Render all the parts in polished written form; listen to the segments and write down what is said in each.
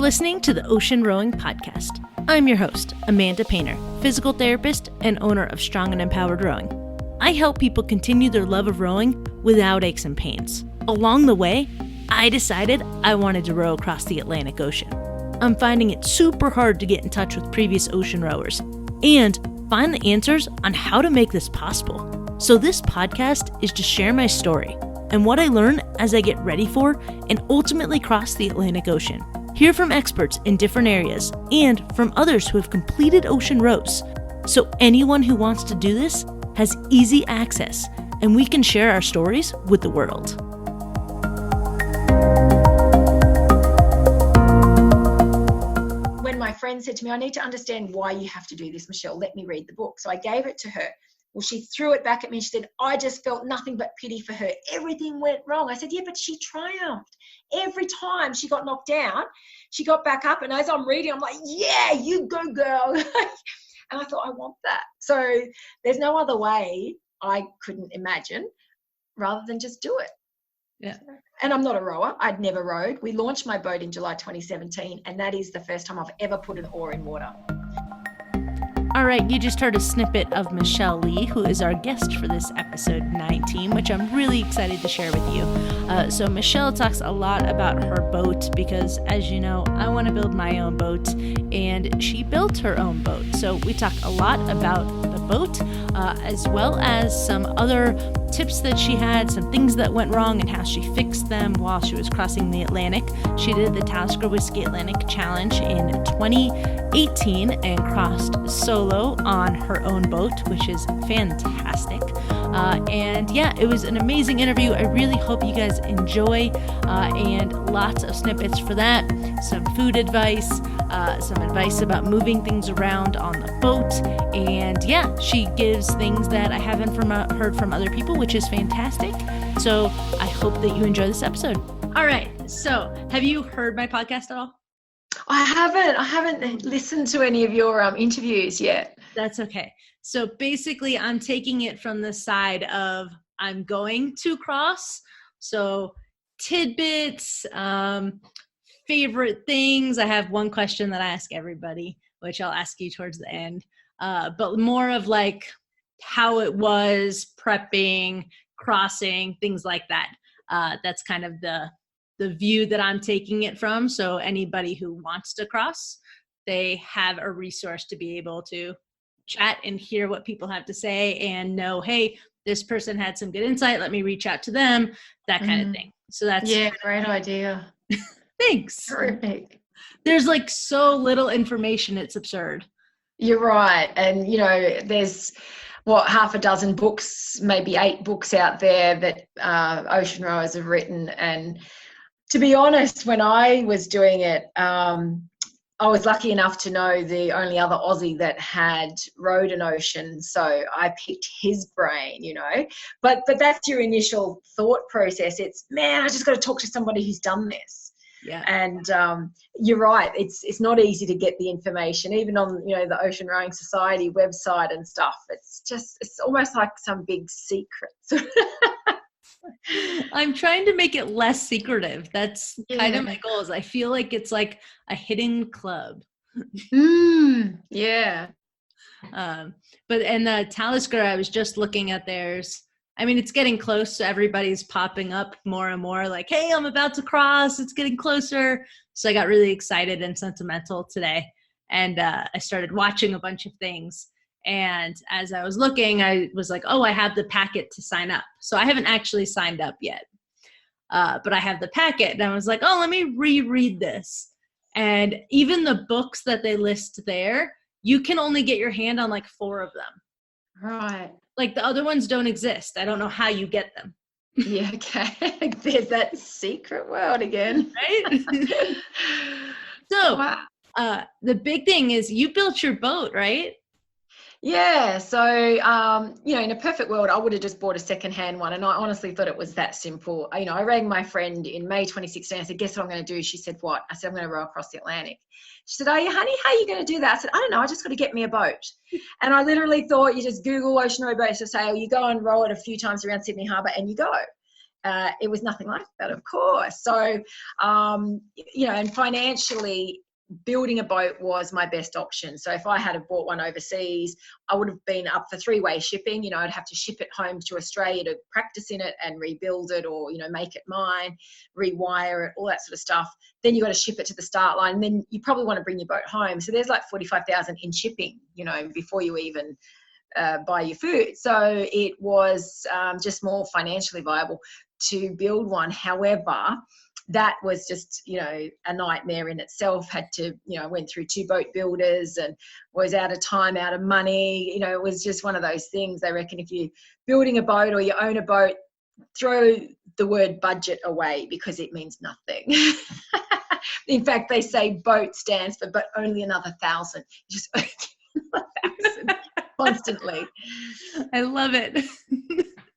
listening to the Ocean Rowing Podcast. I'm your host, Amanda Painter, physical therapist and owner of Strong and Empowered Rowing. I help people continue their love of rowing without aches and pains. Along the way, I decided I wanted to row across the Atlantic Ocean. I'm finding it super hard to get in touch with previous ocean rowers and find the answers on how to make this possible. So this podcast is to share my story and what I learn as I get ready for and ultimately cross the Atlantic Ocean. Hear from experts in different areas and from others who have completed ocean rows. So anyone who wants to do this has easy access, and we can share our stories with the world. When my friend said to me, I need to understand why you have to do this, Michelle, let me read the book. So I gave it to her. Well, she threw it back at me. She said, I just felt nothing but pity for her. Everything went wrong. I said, yeah, but she triumphed. Every time she got knocked down, she got back up. And as I'm reading, I'm like, yeah, you go, girl. And I thought, I want that. So there's no other way I couldn't imagine rather than just do it. Yeah. And I'm not a rower. I'd never rowed. We launched my boat in July 2017, and that is the first time I've ever put an oar in water. All right, you just heard a snippet of Michelle Lee, who is our guest for this episode 19, which I'm really excited to share with you. So Michelle talks a lot about her boat because, as you know, I want to build my own boat, and she built her own boat. So we talk a lot about the boat, as well as some other tips that she had, some things that went wrong and how she fixed them while she was crossing the Atlantic. She did the Talisker Whiskey Atlantic Challenge in 2018 and crossed solo on her own boat, which is fantastic. And yeah, it was an amazing interview. I really hope you guys enjoy, and lots of snippets for that. Some food advice, some advice about moving things around on the boat. And yeah, she gives things that I haven't heard from other people, which is fantastic. So I hope that you enjoy this episode. All right. So have you heard my podcast at all? I haven't listened to any of your interviews yet. That's okay. So basically I'm taking it from the side of I'm going to cross. So tidbits, favorite things. I have one question that I ask everybody, which I'll ask you towards the end. But more of like how it was prepping, crossing, things like that. That's kind of the view that I'm taking it from. So anybody who wants to cross, they have a resource to be able to chat and hear what people have to say and know, hey, this person had some good insight. Let me reach out to them, that kind of thing. So that's great idea. Thanks. Terrific. There's like so little information. It's absurd. You're right. And, you know, there's half a dozen books, maybe 8 books out there that ocean rowers have written. And to be honest, when I was doing it, I was lucky enough to know the only other Aussie that had rowed an ocean. So I picked his brain, you know, but that's your initial thought process. It's, man, I just got to talk to somebody who's done this. Yeah. And you're right. It's not easy to get the information, even on, you know, the Ocean Rowing Society website and stuff. It's almost like some big secret. I'm trying to make it less secretive. That's kind of my goal. Is I feel like it's like a hidden club. Yeah. But and the Talisker, I was just looking at theirs. I mean, it's getting close, so everybody's popping up more and more like, hey, I'm about to cross. It's getting closer. So I got really excited and sentimental today. And I started watching a bunch of things. And as I was looking, I was like, oh, I have the packet to sign up. So I haven't actually signed up yet. But I have the packet. And I was like, oh, let me reread this. And even the books that they list there, you can only get your hand on like 4 of them. Right. Like the other ones don't exist. I don't know how you get them. Yeah, okay. There's that secret world again. Right? So wow. The big thing is you built your boat, right? Yeah. So, you know, in a perfect world, I would have just bought a secondhand one. And I honestly thought it was that simple. You know, I rang my friend in May 2016. I said, guess what I'm going to do? She said, what? I said, I'm going to row across the Atlantic. She said, oh, yeah, honey, how are you going to do that? I said, I don't know. I just got to get me a boat. And I literally thought you just Google ocean row boats for sale. You go and row it a few times around Sydney Harbour and you go. it was nothing like that, of course. So, and financially, building a boat was my best option. So if I had bought one overseas, I would have been up for three-way shipping. I'd have to ship it home to Australia to practice in it and rebuild it, or, make it mine, rewire it, all that sort of stuff. Then you got to ship it to the start line. And then you probably want to bring your boat home. So there's like 45,000 in shipping, before you even buy your food. So it was just more financially viable to build one. However, that was just, a nightmare in itself. Had to, went through 2 boat builders and was out of time, out of money. It was just one of those things. They reckon if you're building a boat or you own a boat, throw the word budget away because it means nothing. In fact, they say boat stands for but only another 1,000. Just 1,000 constantly. I love it.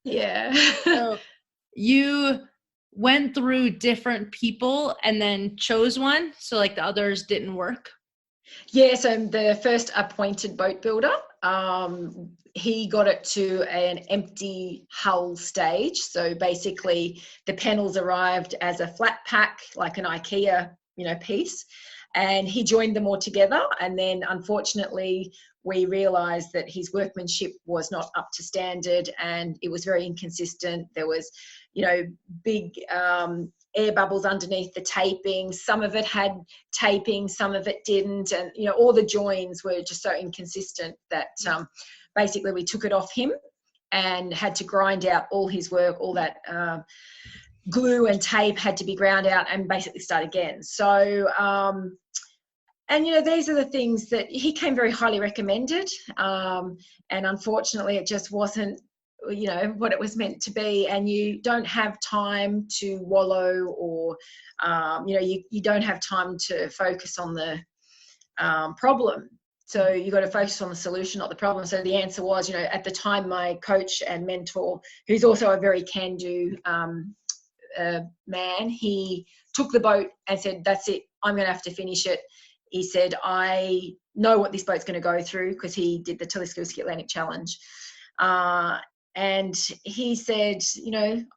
Yeah. So you went through different people and then chose one, so like the others didn't work? Yeah, so the first appointed boat builder, he got it to an empty hull stage. So basically the panels arrived as a flat pack, like an IKEA, piece, and he joined them all together. And then unfortunately we realized that his workmanship was not up to standard and it was very inconsistent. There was, big air bubbles underneath the taping. Some of it had taping, some of it didn't. And, all the joins were just so inconsistent that basically we took it off him and had to grind out all his work. All that glue and tape had to be ground out and basically start again. So, and, these are the things that he came very highly recommended. And unfortunately, it just wasn't, what it was meant to be. And you don't have time to wallow or, you don't have time to focus on the problem. So you got to focus on the solution, not the problem. So the answer was, at the time, my coach and mentor, who's also a very can-do man, he took the boat and said, that's it, I'm going to have to finish it. He said, I know what this boat's going to go through, because he did the Telescopic Atlantic Challenge. And he said,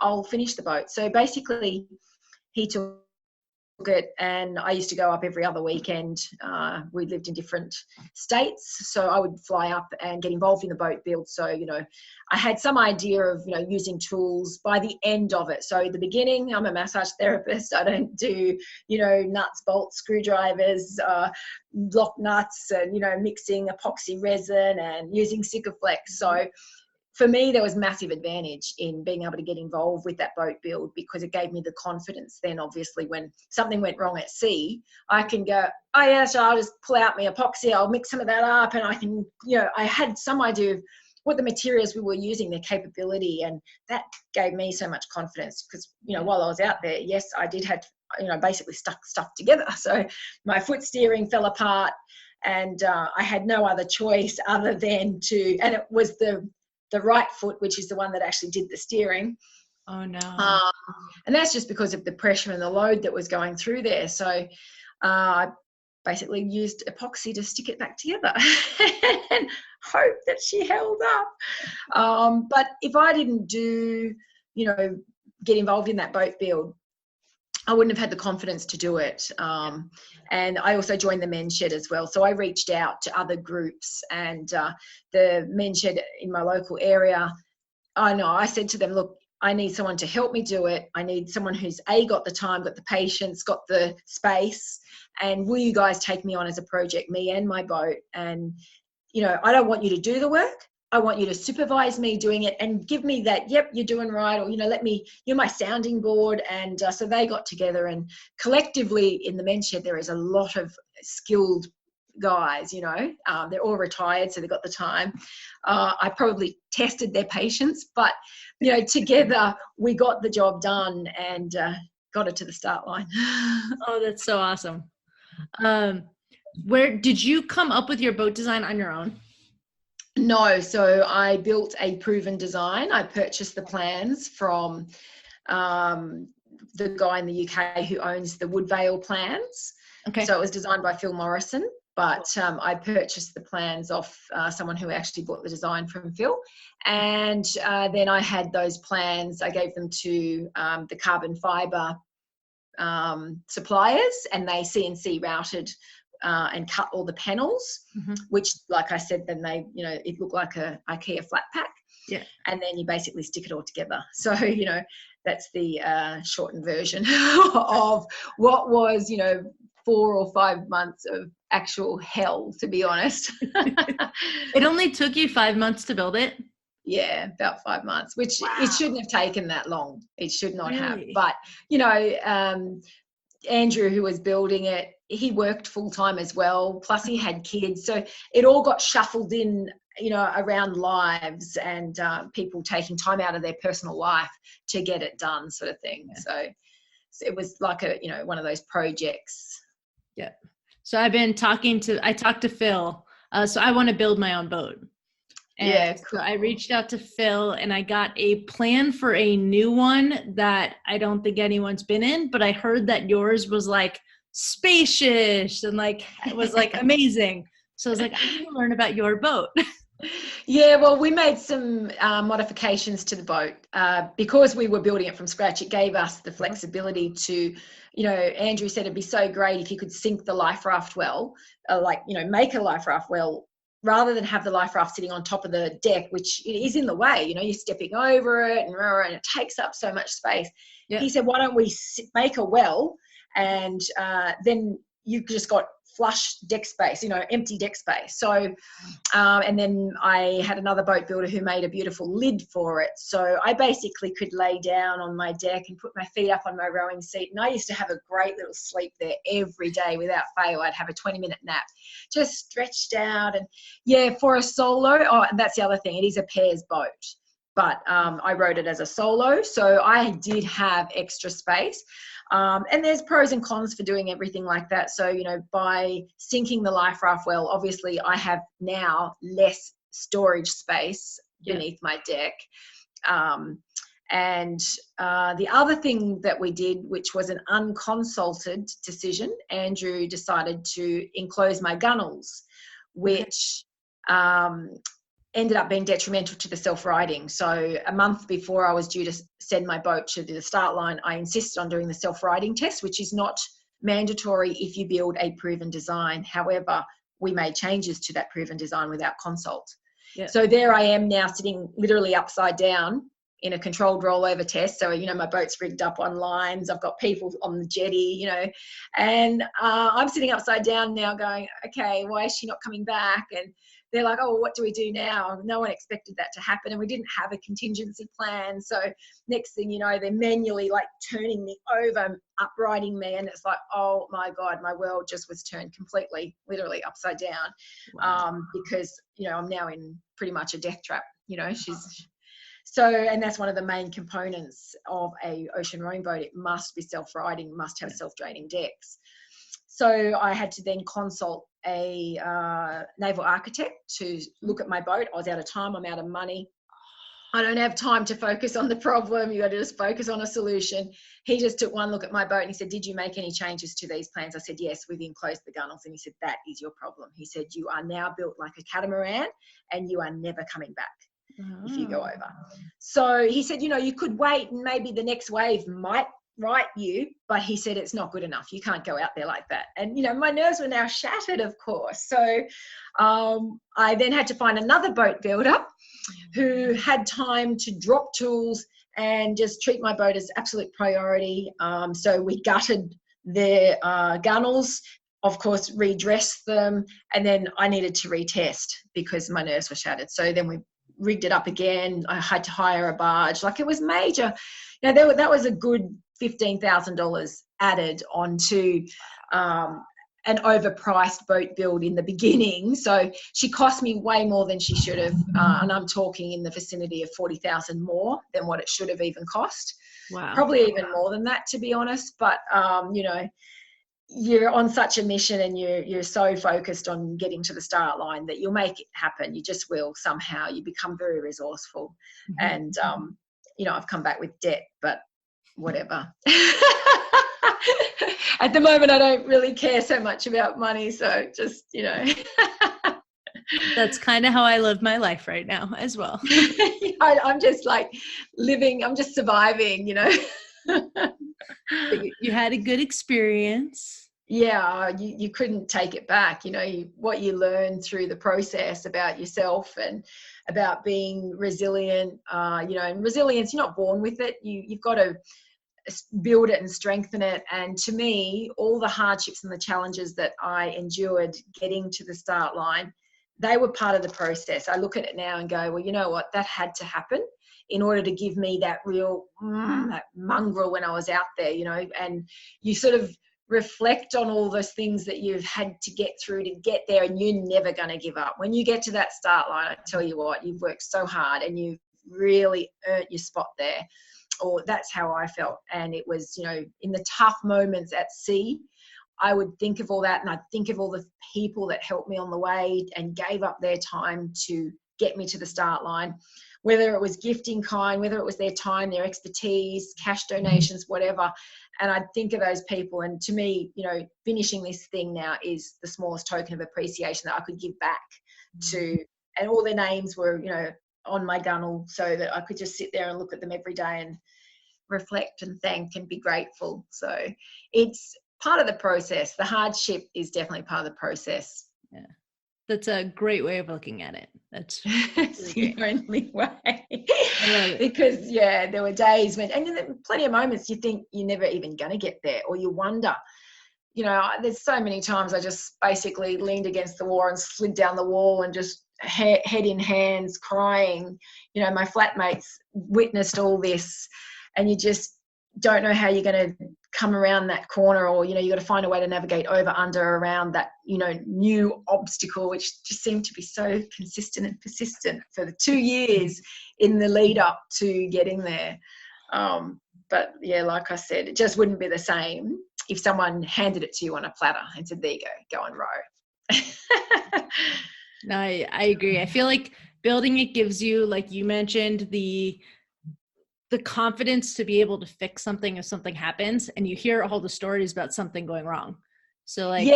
I'll finish the boat. So basically he took it, and I used to go up every other weekend. We lived in different states, so I would fly up and get involved in the boat build. So, I had some idea of, using tools by the end of it. So at the beginning, I'm a massage therapist. I don't do, nuts, bolts, screwdrivers, lock nuts, and, mixing epoxy resin and using Sikaflex. So for me, there was massive advantage in being able to get involved with that boat build, because it gave me the confidence. Then obviously when something went wrong at sea, I can go, oh yeah, so I'll just pull out my epoxy, I'll mix some of that up, and I can, I had some idea of what the materials we were using, their capability, and that gave me so much confidence. Because, while I was out there, yes, I did have, basically stuck stuff together. So my foot steering fell apart, and I had no other choice other than to, and it was the right foot, which is the one that actually did the steering. Oh no. And that's just because of the pressure and the load that was going through there. So I basically used epoxy to stick it back together and hope that she held up. But if I didn't get involved in that boat build, I wouldn't have had the confidence to do it. And I also joined the men's shed as well. So I reached out to other groups, and the men's shed in my local area, I said to them, look, I need someone to help me do it. I need someone who's got the time, got the patience, got the space. And will you guys take me on as a project, me and my boat? And, I don't want you to do the work. I want you to supervise me doing it and give me that, yep, you're doing right, or, you're my sounding board. And so they got together, and collectively in the men's shed, there is a lot of skilled guys, they're all retired, so they've got the time. I probably tested their patience, but, together we got the job done and got it to the start line. Oh, that's so awesome. Where did you come up with your boat design on your own? No, so I built a proven design. I purchased the plans from the guy in the UK who owns the Woodvale plans. Okay. So it was designed by Phil Morrison. But I purchased the plans off someone who actually bought the design from Phil. And then I had those plans, I gave them to the carbon fibre suppliers, and they CNC routed and cut all the panels, which, like I said, then they, it looked like a IKEA flat pack. Yeah. And then you basically stick it all together. So, that's the shortened version of what was, 4 or 5 months of actual hell, to be honest. It only took you 5 months to build it? Yeah, about 5 months, which it shouldn't have taken that long. It should not have. Really? But, Andrew, who was building it, he worked full time as well. Plus he had kids. So it all got shuffled in, around lives and people taking time out of their personal life to get it done, sort of thing. Yeah. So it was like one of those projects. Yeah. So I talked to Phil. So I want to build my own boat. And cool. So I reached out to Phil and I got a plan for a new one that I don't think anyone's been in, but I heard that yours was like spacious and it was amazing. So I was like, I need to learn about your boat. Yeah, well, we made some modifications to the boat because we were building it from scratch. It gave us the flexibility to, Andrew said it'd be so great if you could sink the life raft well, make a life raft well, rather than have the life raft sitting on top of the deck, which is in the way. You're stepping over it and it takes up so much space. Yep. He said, why don't we make a well and then you've just got flush deck space, empty deck space. So, and then I had another boat builder who made a beautiful lid for it. So I basically could lay down on my deck and put my feet up on my rowing seat. And I used to have a great little sleep there every day without fail. I'd have a 20-minute nap, just stretched out. And yeah, for a solo, and that's the other thing, it is a pairs boat. But I rode it as a solo, so I did have extra space. And there's pros and cons for doing everything like that. So, by sinking the life raft well, obviously I have now less storage space beneath my deck. And the other thing that we did, which was an unconsulted decision, Andrew decided to enclose my gunnels, which ended up being detrimental to the self-riding. So a month before I was due to send my boat to the start line, I insisted on doing the self-riding test, which is not mandatory if you build a proven design. However, we made changes to that proven design without consult. Yep. So there I am now sitting literally upside down in a controlled rollover test. So, my boat's rigged up on lines. I've got people on the jetty, and I'm sitting upside down now going, okay, why is she not coming back? And they're like, oh, what do we do now? No one expected that to happen. And we didn't have a contingency plan. So next thing you know, they're manually turning me over, uprighting me. And it's like, oh my God, my world just was turned completely, literally upside down. Wow. Because, I'm now in pretty much a death trap, So, and that's one of the main components of a ocean rowing boat. It must be self-riding, must have self-draining decks. So I had to then consult a naval architect to look at my boat. I was out of time. I'm out of money. I don't have time to focus on the problem. You got to just focus on a solution. He just took one look at my boat and he said, did you make any changes to these plans? I said, yes, we've enclosed the gunnels. And he said, that is your problem. He said, you are now built like a catamaran and you are never coming back. If you go over. So he said, you could wait and maybe the next wave might right you, but he said it's not good enough. You can't go out there like that. And my nerves were now shattered, of course. So I then had to find another boat builder who had time to drop tools and just treat my boat as absolute priority. So we gutted their gunnels, of course, redressed them, and then I needed to retest because my nerves were shattered. So then we rigged it up again. I had to hire a barge. It was major. That was a good $15,000 added onto an overpriced boat build in the beginning. So she cost me way more than she should have. And I'm talking in the vicinity of $40,000 more than what it should have even cost. Wow. Probably even more than that, to be honest. But, you're on such a mission and you're so focused on getting to the start line that you'll make it happen. You just will somehow. You become very resourceful. And, I've come back with debt, but whatever. At the moment, I don't really care so much about money. So just, That's kind of how I live my life right now as well. I'm just like living, I'm just surviving, You had a good experience. Yeah, you couldn't take it back. What you learn through the process about yourself and about being resilient, and resilience, you're not born with it. You've got to build it and strengthen it. And to me, all the hardships and the challenges that I endured getting to the start line, they were part of the process. I look at it now and go, well, you know what, that had to happen in order to give me that real that mongrel when I was out there, and you sort of reflect on all those things that you've had to get through to get there, and you're never going to give up. When you get to that start line, I tell you what, you've worked so hard and you've really earned your spot there. Or that's how I felt. And it was, in the tough moments at sea, I would think of all that, and I'd think of all the people that helped me on the way and gave up their time to get me to the start line, whether it was gifting kind, whether it was their time, their expertise, cash donations, whatever. And I'd think of those people. And to me, finishing this thing now is the smallest token of appreciation that I could give back to. And all their names were, on my gunnel, so that I could just sit there and look at them every day and reflect and thank and be grateful. So it's part of the process. The hardship is definitely part of the process. Yeah, that's a great way of looking at it. That's it's the only way. Because there were days when, and there were plenty of moments you think you're never even going to get there, or you wonder. There's so many times I just basically leaned against the wall and slid down the wall and just head in hands crying. My flatmates witnessed all this, and you just don't know how you're going to come around that corner, or you got to find a way to navigate over, under, around that new obstacle, which just seemed to be so consistent and persistent for the 2 years in the lead up to getting there. But yeah, like I said, it just wouldn't be the same if someone handed it to you on a platter and said, there you go and row. No, I agree. I feel like building it gives you, like you mentioned, the confidence to be able to fix something if something happens, and you hear all the stories about something going wrong. So like,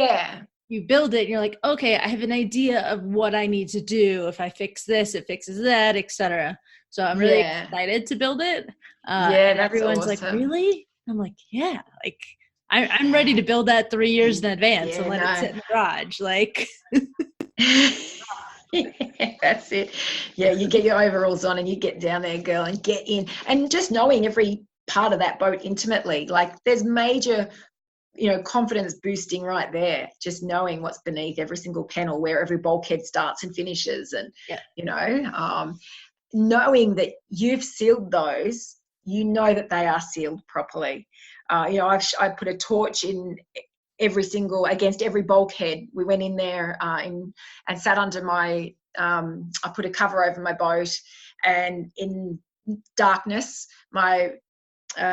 you build it and you're like, okay, I have an idea of what I need to do. If I fix this, it fixes that, etc. So I'm really excited to build it. And everyone's awesome. Like, really? I'm like, yeah, like I'm ready to build that 3 years in advance and let it sit in the garage. Like, that's it. Yeah, you get your overalls on and you get down there, girl, and get in. And just knowing every part of that boat intimately, like there's major, confidence boosting right there, just knowing what's beneath every single panel, where every bulkhead starts and finishes, and knowing that you've sealed those, that they are sealed properly. I put a torch in against every bulkhead. We went in there and sat under my, I put a cover over my boat, and in darkness, my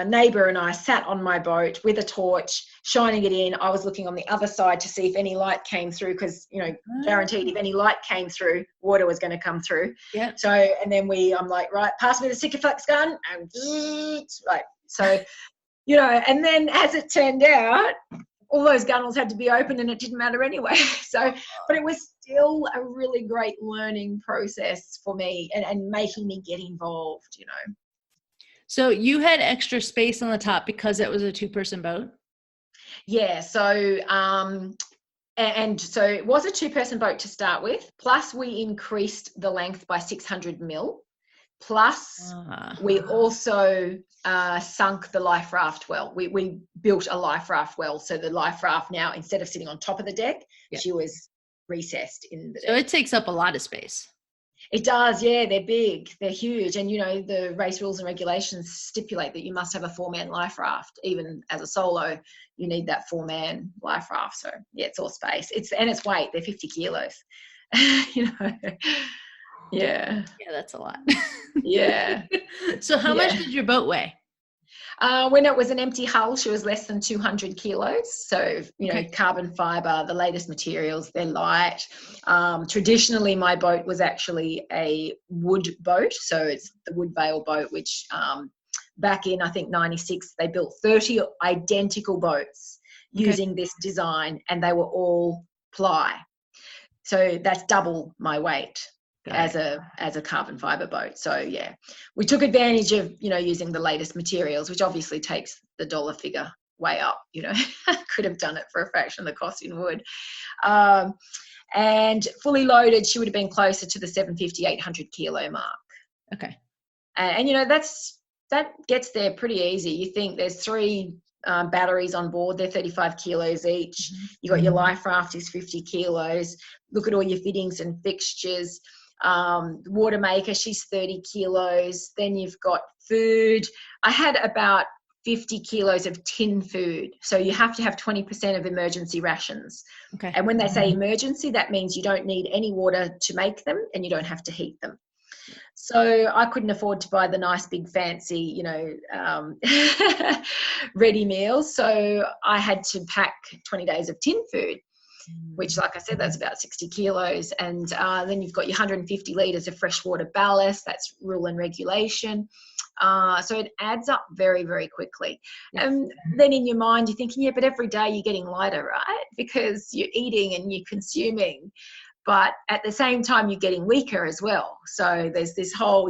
neighbour and I sat on my boat with a torch, shining it in. I was looking on the other side to see if any light came through, because, guaranteed if any light came through, water was going to come through. Yeah. So, and then I'm like, right, pass me the Sikaflex gun, and right. So, and then as it turned out, all those gunnels had to be open, and it didn't matter anyway. So, but it was still a really great learning process for me, and making me get involved, So you had extra space on the top because it was a 2-person boat? Yeah. So, and so it was a 2-person boat to start with. Plus we increased the length by 600 mil. Plus we also sunk the life raft well. We built a life raft well. So the life raft now, instead of sitting on top of the deck, she was recessed in the deck. So it takes up a lot of space. It does, yeah. They're big, they're huge. And, the race rules and regulations stipulate that you must have a 4-man life raft. Even as a solo, you need that 4-man life raft. So, yeah, it's all space. It's weight. They're 50 kilos, Yeah. Yeah, that's a lot. Yeah. So how much did your boat weigh? When it was an empty hull, she was less than 200 kilos. So, carbon fiber, the latest materials, they're light. Traditionally, my boat was actually a wood boat. So it's the Woodvale boat, which back in, I think, 96, they built 30 identical boats using this design, and they were all ply. So that's double my weight as a carbon fiber boat. So yeah, we took advantage of, using the latest materials, which obviously takes the dollar figure way up. Could have done it for a fraction of the cost in wood. And fully loaded, she would have been closer to the 750, 800 kilo mark. Okay. And that gets there pretty easy. You think there's 3 batteries on board, they're 35 kilos each. You got your life raft is 50 kilos. Look at all your fittings and fixtures. Water maker, she's 30 kilos. Then you've got food. I had about 50 kilos of tin food. So you have to have 20% of emergency rations. Okay. And when they say emergency, that means you don't need any water to make them and you don't have to heat them. So I couldn't afford to buy the nice big fancy, ready meals. So I had to pack 20 days of tin food, which, like I said, that's about 60 kilos. And then you've got your 150 litres of freshwater ballast. That's rule and regulation. So it adds up very, very quickly. And then in your mind, you're thinking, yeah, but every day you're getting lighter, right? Because you're eating and you're consuming. But at the same time, you're getting weaker as well. So there's this whole,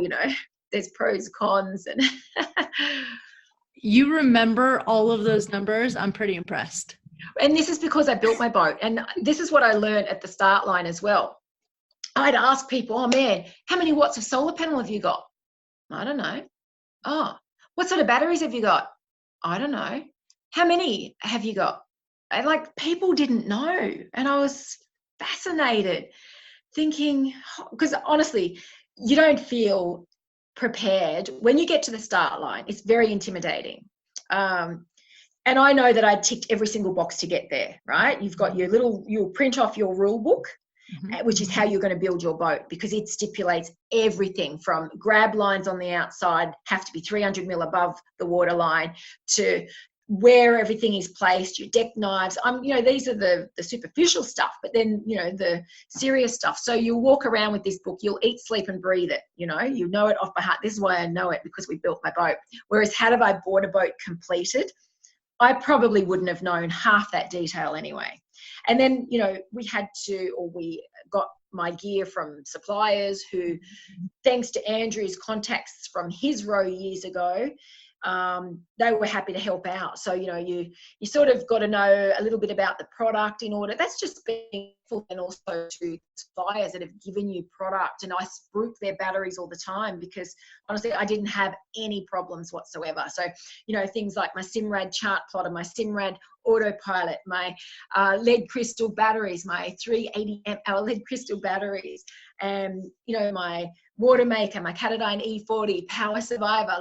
there's pros, cons. And you remember all of those numbers? I'm pretty impressed. And this is because I built my boat. And this is what I learned at the start line as well. I'd ask people, oh man, how many watts of solar panel have you got? I don't know. Oh, what sort of batteries have you got? I don't know. How many have you got? And people didn't know. And I was fascinated, thinking, because honestly, you don't feel prepared when you get to the start line. It's very intimidating. And I know that I ticked every single box to get there, right? You've got you'll print off your rule book, which is how you're going to build your boat, because it stipulates everything from grab lines on the outside have to be 300 mil above the water line to where everything is placed, your deck knives. These are the superficial stuff, but then, the serious stuff. So you'll walk around with this book, you'll eat, sleep and breathe it, you know it off by heart. This is why I know it, because we built my boat. Whereas had I bought a boat completed, I probably wouldn't have known half that detail anyway. And then, we got my gear from suppliers who, thanks to Andrew's contacts from his row years ago, they were happy to help out. So, you sort of got to know a little bit about the product in order. That's just being full, and also to suppliers that have given you product. And I spruik their batteries all the time, because honestly, I didn't have any problems whatsoever. So, things like my Simrad chart plotter, my Simrad autopilot, my lead crystal batteries, my 380 amp hour lead crystal batteries, and, my water maker, my Catadine E40, Power Survivor,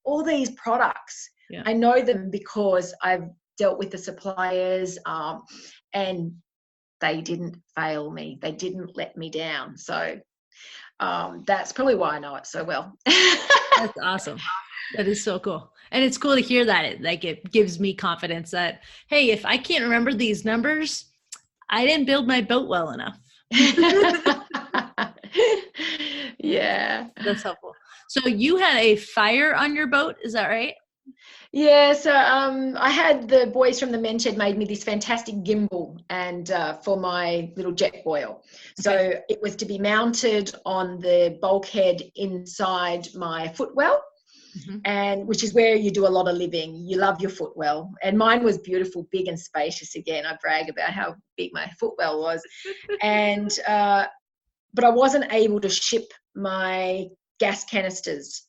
all these products. Yeah. I know them because I've dealt with the suppliers, and they didn't fail me. They didn't let me down. So that's probably why I know it so well. That's awesome. That is so cool. And it's cool to hear that. It gives me confidence that, hey, if I can't remember these numbers, I didn't build my boat well enough. Yeah. That's helpful. So you had a fire on your boat, is that right? Yeah, so I had the boys from the men's shed made me this fantastic gimbal and for my little jet boil. So it was to be mounted on the bulkhead inside my footwell, and which is where you do a lot of living. You love your footwell, and mine was beautiful, big and spacious. Again, I brag about how big my footwell was, and but I wasn't able to ship my gas canisters,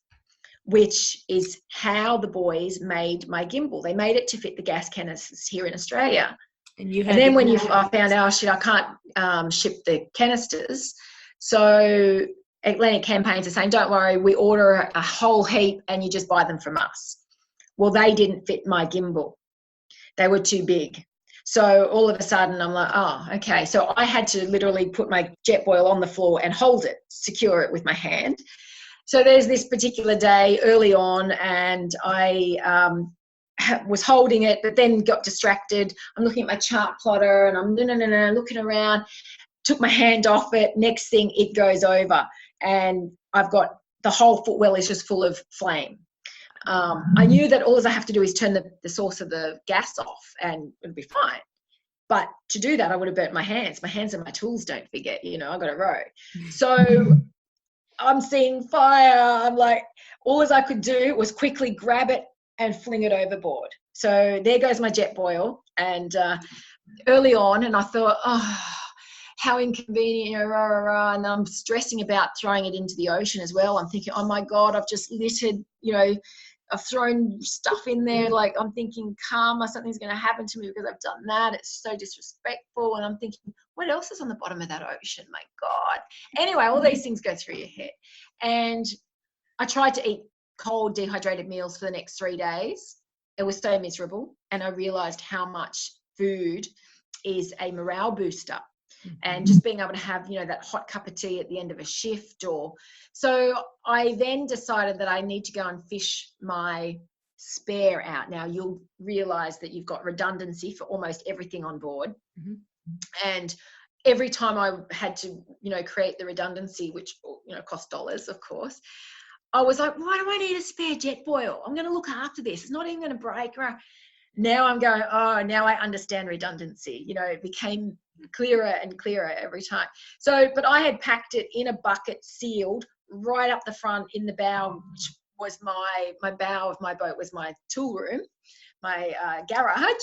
which is how the boys made my gimbal. They made it to fit the gas canisters here in Australia. And then when I found out, I can't ship the canisters. So Atlantic Campaigns are saying, don't worry, we order a whole heap and you just buy them from us. Well, they didn't fit my gimbal. They were too big. So all of a sudden I'm like, oh, okay. So I had to literally put my jet boil on the floor and hold it, secure it with my hand. So there's this particular day early on, and I was holding it, but then got distracted. I'm looking at my chart plotter and I'm looking around, took my hand off it. Next thing, it goes over, and I've got the whole footwell is just full of flame. I knew that all I have to do is turn the source of the gas off and it'll be fine. But to do that, I would have burnt my hands. My hands and my tools don't forget, I got a row. So I'm seeing fire. I'm like, all I could do was quickly grab it and fling it overboard. So there goes my jet boil. And early on, and I thought, oh, how inconvenient, rah, rah, rah. And I'm stressing about throwing it into the ocean as well. I'm thinking, oh my God, I've just littered, I've thrown stuff in there. Like, I'm thinking, karma, something's going to happen to me because I've done that. It's so disrespectful. And I'm thinking, what else is on the bottom of that ocean? My God. Anyway, all these things go through your head. And I tried to eat cold, dehydrated meals for the next 3 days. It was so miserable. And I realized how much food is a morale booster. And just being able to have, that hot cup of tea at the end of a shift. So I then decided that I need to go and fish my spare out. Now, you'll realize that you've got redundancy for almost everything on board. Mm-hmm. And every time I had to, create the redundancy, which, cost dollars, of course, I was like, why do I need a spare jet boil? I'm going to look after this. It's not even going to break. Now I'm going, oh, now I understand redundancy. It became clearer and clearer every time. So, but I had packed it in a bucket, sealed, right up the front in the bow, which was my bow of my boat was my tool room, my garage.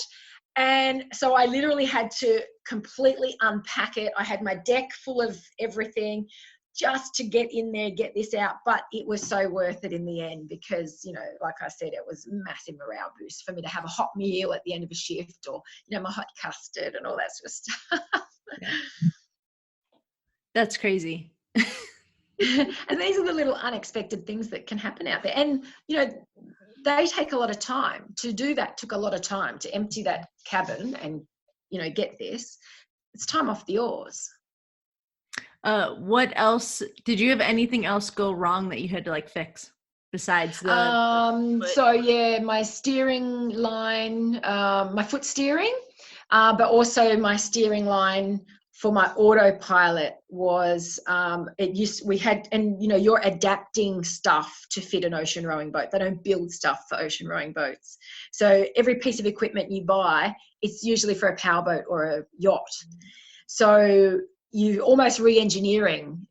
And so I literally had to completely unpack it. I had my deck full of everything just to get in there, get this out. But it was so worth it in the end because, like I said, it was a massive morale boost for me to have a hot meal at the end of a shift or, my hot custard and all that sort of stuff. Yeah. That's crazy. And these are the little unexpected things that can happen out there. And, they take a lot of time. To do that took a lot of time to empty that cabin and, get this. It's time off the oars. What else? Did you have anything else go wrong that you had to fix besides the so yeah, my steering line, my foot steering, but also my steering line for my autopilot was you're adapting stuff to fit an ocean rowing boat. They don't build stuff for ocean rowing boats. So every piece of equipment you buy, it's usually for a powerboat or a yacht. So you almost re-engineering,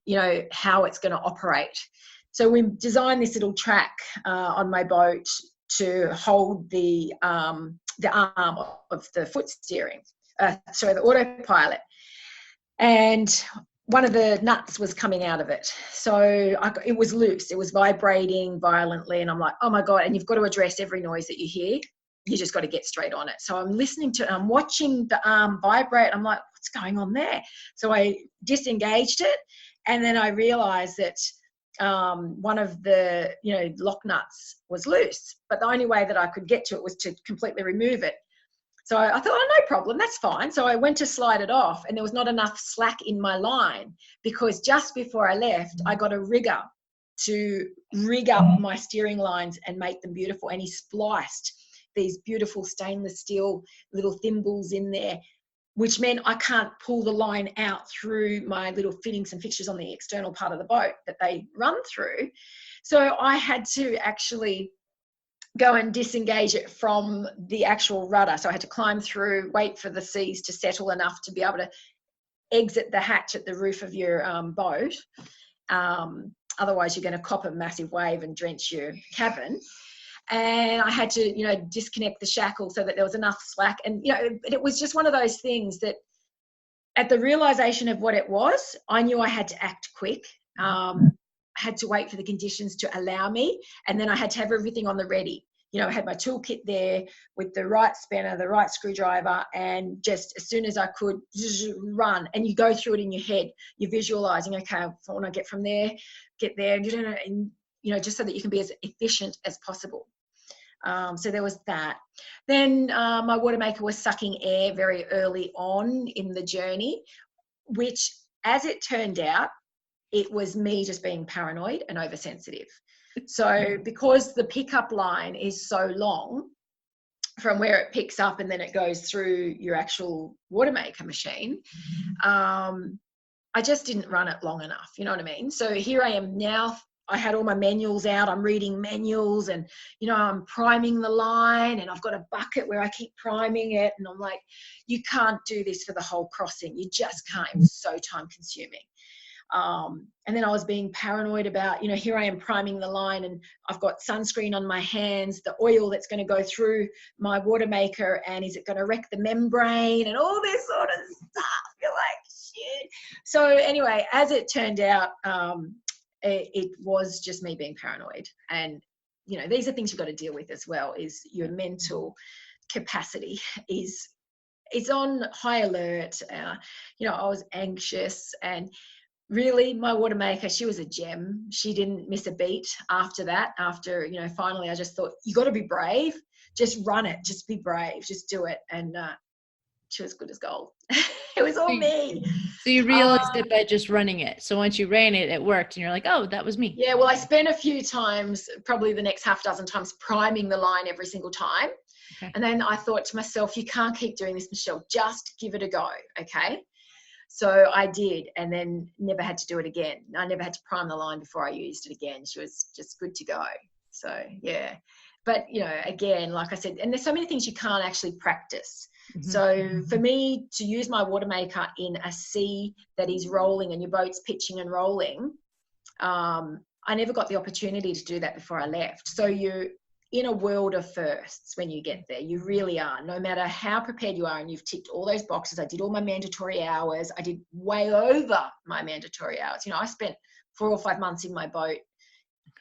how it's going to operate. So we designed this little track on my boat to hold the arm of the foot steering, the autopilot. And one of the nuts was coming out of it. So it was loose. It was vibrating violently. And I'm like, oh my God. And you've got to address every noise that you hear. You just got to get straight on it. So I'm listening to it. I'm watching the arm vibrate. I'm like, what's going on there? So I disengaged it. And then I realized that one of the, lock nuts was loose. But the only way that I could get to it was to completely remove it. So I thought, oh, no problem, that's fine. So I went to slide it off and there was not enough slack in my line because just before I left, I got a rigger to rig up my steering lines and make them beautiful. And he spliced these beautiful stainless steel little thimbles in there, which meant I can't pull the line out through my little fittings and fixtures on the external part of the boat that they run through. So I had to actually go and disengage it from the actual rudder. So I had to climb through, wait for the seas to settle enough to be able to exit the hatch at the roof of your boat. Otherwise, you're going to cop a massive wave and drench your cabin. And I had to, disconnect the shackle so that there was enough slack. And, it was just one of those things that at the realization of what it was, I knew I had to act quick. Had to wait for the conditions to allow me. And then I had to have everything on the ready. I had my toolkit there with the right spanner, the right screwdriver, and just as soon as I could run. And you go through it in your head. You're visualizing, okay, I want to get from there, get there, and, just so that you can be as efficient as possible. So there was that. Then my water maker was sucking air very early on in the journey, which, as it turned out, it was me just being paranoid and oversensitive. So because the pickup line is so long from where it picks up and then it goes through your actual water maker machine, I just didn't run it long enough. You know what I mean? So here I am now. I had all my manuals out. I'm reading manuals and, you know, I'm priming the line and I've got a bucket where I keep priming it. And I'm like, you can't do this for the whole crossing. You just can't. It was so time consuming. And then I was being paranoid about, you know, here I am priming the line and I've got sunscreen on my hands, the oil that's going to go through my water maker, and is it going to wreck the membrane and all this sort of stuff. You're like, shit. So anyway, as it turned out, it was just me being paranoid. And, you know, these are things you've got to deal with as well, is your mental capacity it's on high alert. You know, I was anxious, and really my water maker, she was a gem. She didn't miss a beat after that. After, you know, finally I just thought, you got to be brave. Just run it. Just be brave. Just do it. And she was good as gold. It was all me. So you realized it by just running it. So once you ran it, it worked, and you're like, oh, that was me. Yeah, well, I spent a few times, probably the next half dozen times, priming the line every single time. Okay. And then I thought to myself, you can't keep doing this, Michelle. Just give it a go, okay? So I did, and then never had to do it again. I never had to prime the line before I used it again. She was just good to go. So, yeah. But, you know, again, like I said, and there's so many things you can't actually practice. Mm-hmm. So for me to use my water maker in a sea that is rolling and your boat's pitching and rolling, I never got the opportunity to do that before I left. So you're in a world of firsts when you get there. You really are. No matter how prepared you are and you've ticked all those boxes. I did all my mandatory hours. I did way over my mandatory hours. You know, I spent 4 or 5 months in my boat.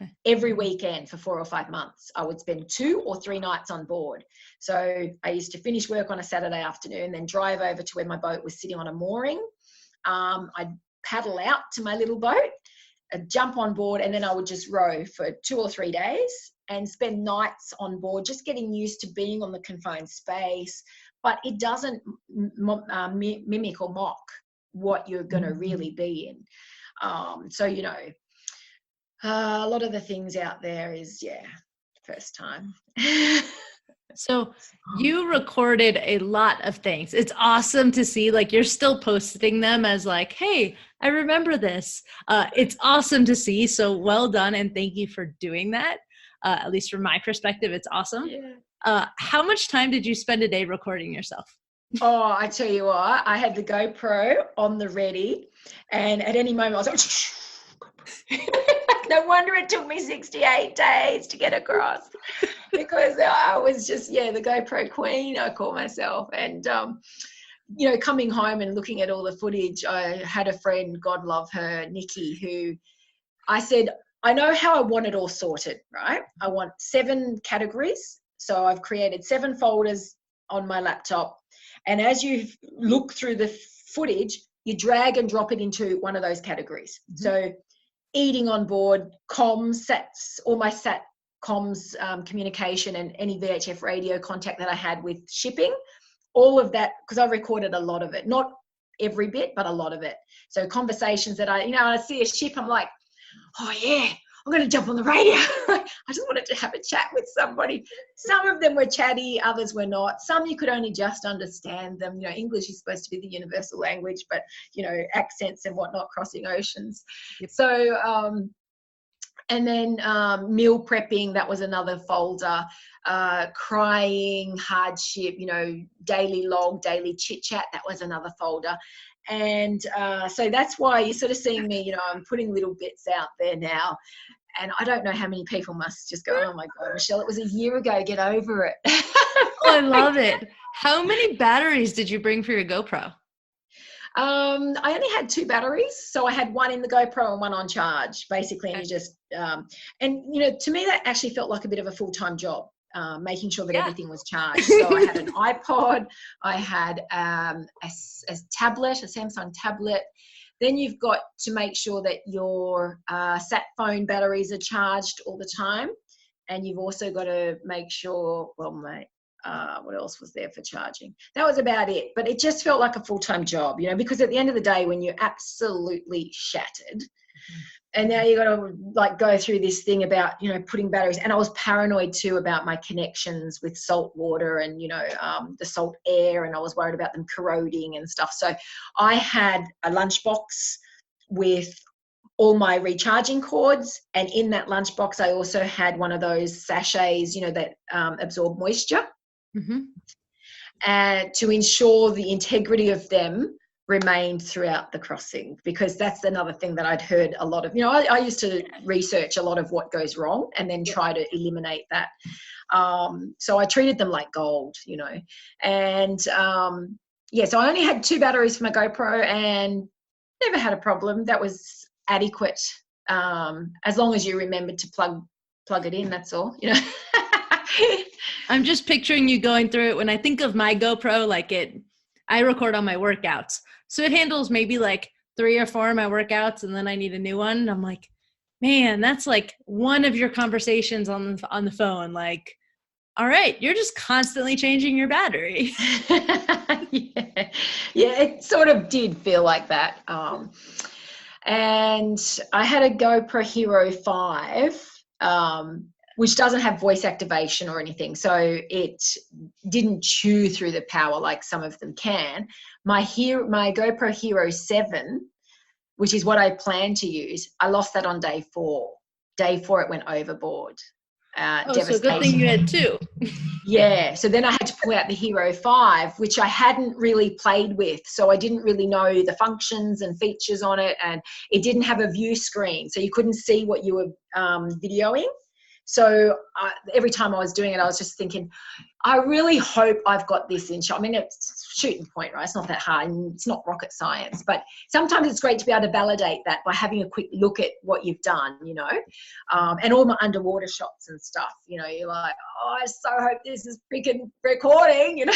Okay. Every weekend for 4 or 5 months. I would spend 2 or 3 nights on board. So I used to finish work on a Saturday afternoon, then drive over to where my boat was sitting on a mooring. I'd paddle out to my little boat, I'd jump on board, and then I would just row for 2 or 3 days and spend nights on board, just getting used to being on the confined space. But it doesn't mimic or mock what you're going to really be in. So, you know, a lot of the things out there is, yeah, first time. So you recorded a lot of things. It's awesome to see, like, you're still posting them as like, hey, I remember this. It's awesome to see. So well done. And thank you for doing that. At least from my perspective, it's awesome. Yeah. How much time did you spend a day recording yourself? Oh, I tell you what, I had the GoPro on the ready, and at any moment I was like, no wonder it took me 68 days to get across, because I was just, yeah, the GoPro queen, I call myself. And, you know, coming home and looking at all the footage, I had a friend, God love her, Nikki, who I said, I know how I want it all sorted, right? I want 7 categories. So I've created 7 folders on my laptop. And as you look through the footage, you drag and drop it into one of those categories. Mm-hmm. So eating on board, comms, sats, all my sat comms communication, and any VHF radio contact that I had with shipping, all of that, because I recorded a lot of it, not every bit, but a lot of it. So conversations that I see a ship, I'm like, oh yeah, I'm going to jump on the radio. I just wanted to have a chat with somebody. Some of them were chatty, others were not. Some you could only just understand them. You know, English is supposed to be the universal language, but, you know, accents and whatnot crossing oceans. Yep. So, and then meal prepping, that was another folder. Crying, hardship, you know, daily log, daily chit chat, that was another folder. And so that's why you're sort of seeing me, you know, I'm putting little bits out there now. And I don't know how many people must just go, oh my God, Michelle, it was a year ago, get over it. Oh, I love it. How many batteries did you bring for your GoPro? I only had 2 batteries. So I had one in the GoPro and one on charge, basically. And you just, and, you know, to me, that actually felt like a bit of a full-time job. Making sure that everything was charged. So I had an iPod, I had a tablet, a Samsung tablet. Then you've got to make sure that your sat phone batteries are charged all the time. And you've also got to make sure, well, what else was there for charging? That was about it. But it just felt like a full-time job, you know, because at the end of the day, when you're absolutely shattered, and now you got to like go through this thing about, you know, putting batteries. And I was paranoid too about my connections with salt water and, you know, the salt air, and I was worried about them corroding and stuff. So I had a lunchbox with all my recharging cords, and in that lunchbox I also had one of those sachets, you know, that absorb moisture, and to ensure the integrity of them remained throughout the crossing, because that's another thing that I'd heard a lot of. You know, I used to research a lot of what goes wrong and then try to eliminate that. So I treated them like gold, you know, and so I only had 2 batteries for my GoPro and never had a problem. That was adequate, as long as you remembered to plug it in, that's all, you know. I'm just picturing you going through it. When I think of my GoPro, like I record on my workouts, so it handles maybe like 3 or 4 of my workouts, and then I need a new one. And I'm like, man, that's like one of your conversations on the phone. Like, all right, you're just constantly changing your battery. Yeah, it sort of did feel like that. And I had a GoPro Hero 5, which doesn't have voice activation or anything, so it didn't chew through the power like some of them can. My GoPro Hero 7, which is what I plan to use, I lost that on day 4. Day 4, it went overboard. So good thing you had 2. Yeah, so then I had to pull out the Hero 5, which I hadn't really played with, so I didn't really know the functions and features on it, and it didn't have a view screen, so you couldn't see what you were videoing. So every time I was doing it, I was just thinking, I really hope I've got this in shot. I mean, it's shooting point, right? It's not that hard, and it's not rocket science, but sometimes it's great to be able to validate that by having a quick look at what you've done, you know, and all my underwater shots and stuff, you know, you're like, oh, I so hope this is freaking recording, you know.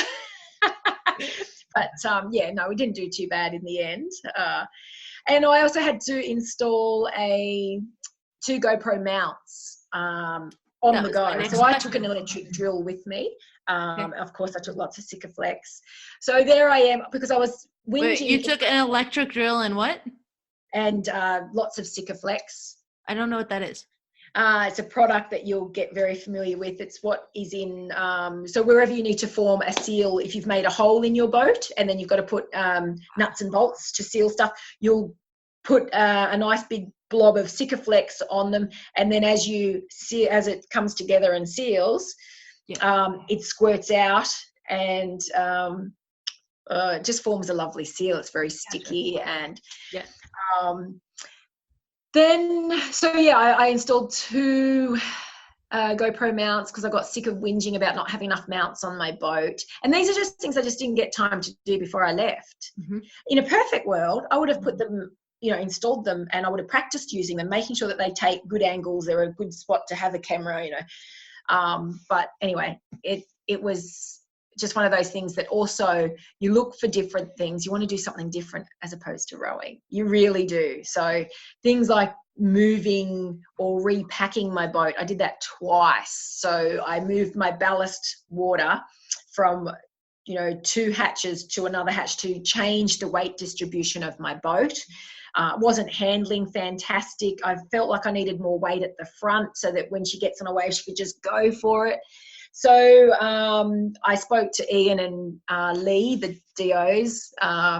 But no, we didn't do too bad in the end. And I also had to install 2 GoPro mounts on the go. So I took an electric drill with me. Of course, I took lots of Sikaflex. So there I am, because I was whinging. Wait, you took an electric drill and what? And lots of Sikaflex. I don't know what that is. It's a product that you'll get very familiar with. It's what is in, so wherever you need to form a seal, if you've made a hole in your boat and then you've got to put nuts and bolts to seal stuff, you'll put a nice big blob of Sikaflex on them, and then as it comes together and seals, it squirts out, and it just forms a lovely seal. It's very sticky, and I installed 2 GoPro mounts because I got sick of whinging about not having enough mounts on my boat, and these are just things I just didn't get time to do before I left. In a perfect world, I would have put them, you know, installed them, and I would have practiced using them, making sure that they take good angles. They're a good spot to have a camera, you know. But anyway, it was just one of those things that also you look for different things. You want to do something different as opposed to rowing. You really do. So things like moving or repacking my boat, I did that twice. So I moved my ballast water from, you know, 2 hatches to another hatch to change the weight distribution of my boat. Wasn't handling fantastic. I felt like I needed more weight at the front so that when she gets on a wave, she could just go for it. So I spoke to Ian and Lee, the DOs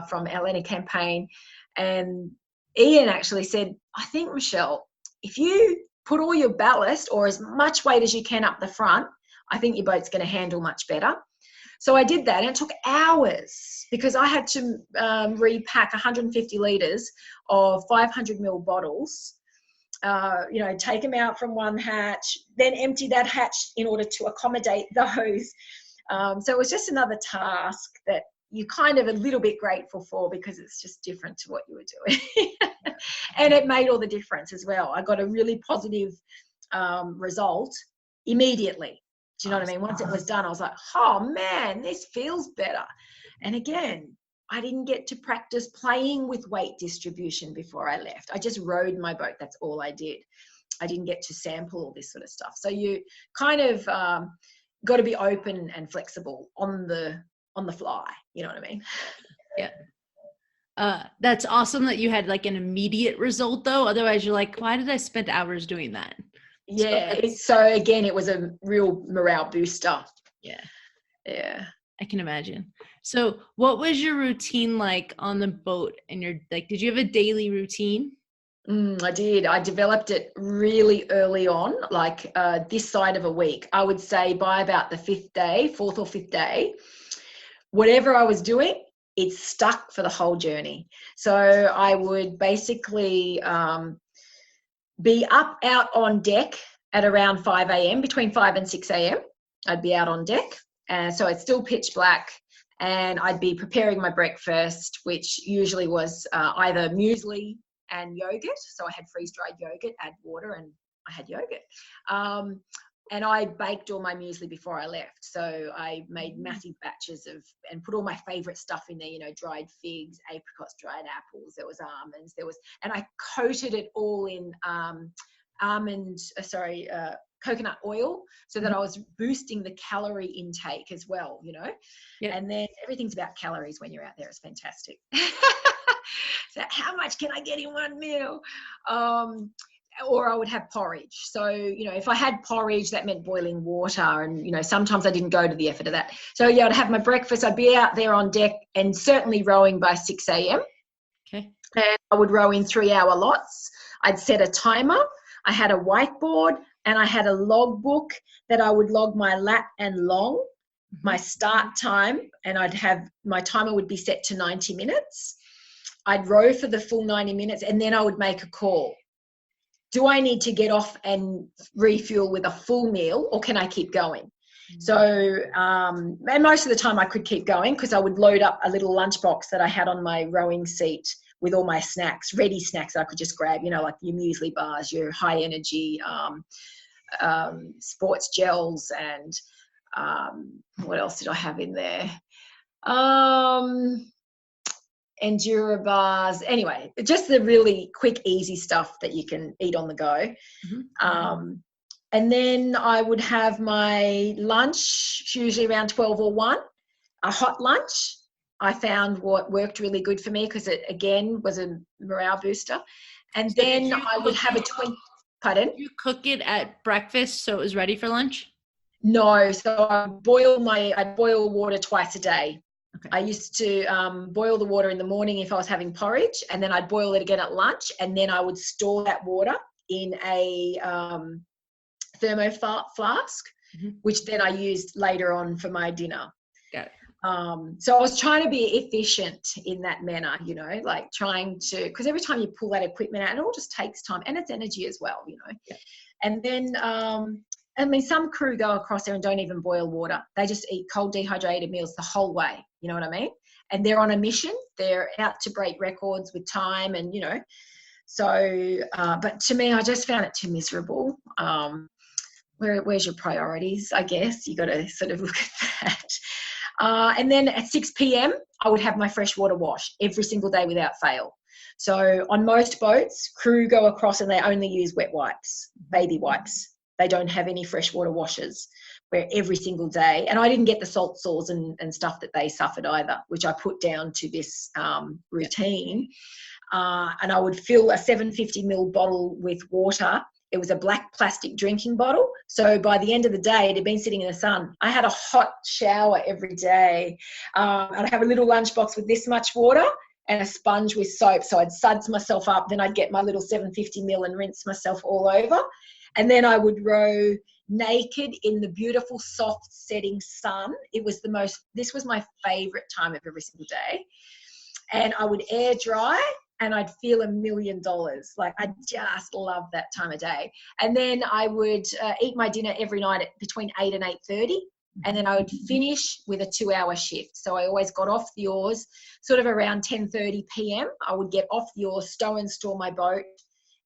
from our Lenny campaign, and Ian actually said, I think, Michelle, if you put all your ballast or as much weight as you can up the front, I think your boat's going to handle much better. So I did that, and it took hours because I had to repack 150 litres of 500 ml bottles, you know, take them out from one hatch, then empty that hatch in order to accommodate those. So it was just another task that you're kind of a little bit grateful for because it's just different to what you were doing. And it made all the difference as well. I got a really positive result immediately. Do you know what I mean? Once it was done, I was like, oh man, this feels better. And again, I didn't get to practice playing with weight distribution before I left. I just rode my boat. That's all I did. I didn't get to sample all this sort of stuff. So you kind of got to be open and flexible on the fly. You know what I mean? Yeah. That's awesome that you had like an immediate result though. Otherwise you're like, why did I spend hours doing that? Yeah. So again, it was a real morale booster. Yeah. I can imagine. So what was your routine like on the boat? And did you have a daily routine? I did. I developed it really early on, like this side of a week. I would say by about the fourth or fifth day, whatever I was doing, it stuck for the whole journey. So I would basically be out on deck at around 5 a.m., between 5 and 6 a.m. I'd be out on deck. So it's still pitch black, and I'd be preparing my breakfast, which usually was either muesli and yogurt. So I had freeze-dried yogurt, add water, and I had yogurt. And I baked all my muesli before I left. So I made massive batches and put all my favorite stuff in there, dried figs, apricots, dried apples, there was almonds, and I coated it all in coconut oil, so that I was boosting the calorie intake as well, Yep. And then everything's about calories when you're out there. It's fantastic. So how much can I get in one meal? Or I would have porridge. So, if I had porridge, that meant boiling water. And, sometimes I didn't go to the effort of that. So, yeah, I'd have my breakfast. I'd be out there on deck and certainly rowing by 6 a.m. Okay. And I would row in 3-hour lots. I'd set a timer. I had a whiteboard and I had a logbook that I would log my lat and long, my start time, and my timer would be set to 90 minutes. I'd row for the full 90 minutes and then I would make a call. Do I need to get off and refuel with a full meal, or can I keep going? So, and most of the time I could keep going because I would load up a little lunchbox that I had on my rowing seat with all my snacks, ready snacks that I could just grab, like your muesli bars, your high energy sports gels, and what else did I have in there? Endura bars. Anyway, just the really quick, easy stuff that you can eat on the go. And then I would have my lunch, usually around 12 or 1, a hot lunch. I found what worked really good for me because it, again, was a morale booster. And so then I would have pardon? Did you cook it at breakfast so it was ready for lunch? No. So I'd boil water twice a day. Okay. I used to boil the water in the morning if I was having porridge, and then I'd boil it again at lunch, and then I would store that water in a thermo flask, which then I used later on for my dinner. Got it. So I was trying to be efficient in that manner, like trying to, because every time you pull that equipment out, it all just takes time, and it's energy as well, Yeah. And then some crew go across there and don't even boil water. They just eat cold dehydrated meals the whole way. You know what I mean? And they're on a mission. They're out to break records with time and, so, but to me, I just found it too miserable. Where's your priorities? I guess you got to sort of look at that. And then at 6 p.m., I would have my freshwater wash every single day without fail. So on most boats, crew go across and they only use wet wipes, baby wipes. They don't have any freshwater washes where every single day. And I didn't get the salt sores and stuff that they suffered either, which I put down to this routine. And I would fill a 750 ml bottle with water. It was a black plastic drinking bottle. So by the end of the day, it had been sitting in the sun. I had a hot shower every day. I'd have a little lunchbox with this much water and a sponge with soap. So I'd suds myself up. Then I'd get my little 750 ml and rinse myself all over. And then I would row naked in the beautiful, soft setting sun. This was my favorite time of every single day. And I would air dry and I'd feel $1 million. Like, I just love that time of day. And then I would eat my dinner every night at between 8 and 8:30. And then I would finish with a 2-hour shift. So I always got off the oars sort of around 10:30 p.m. I would get off the oars, stow and store my boat,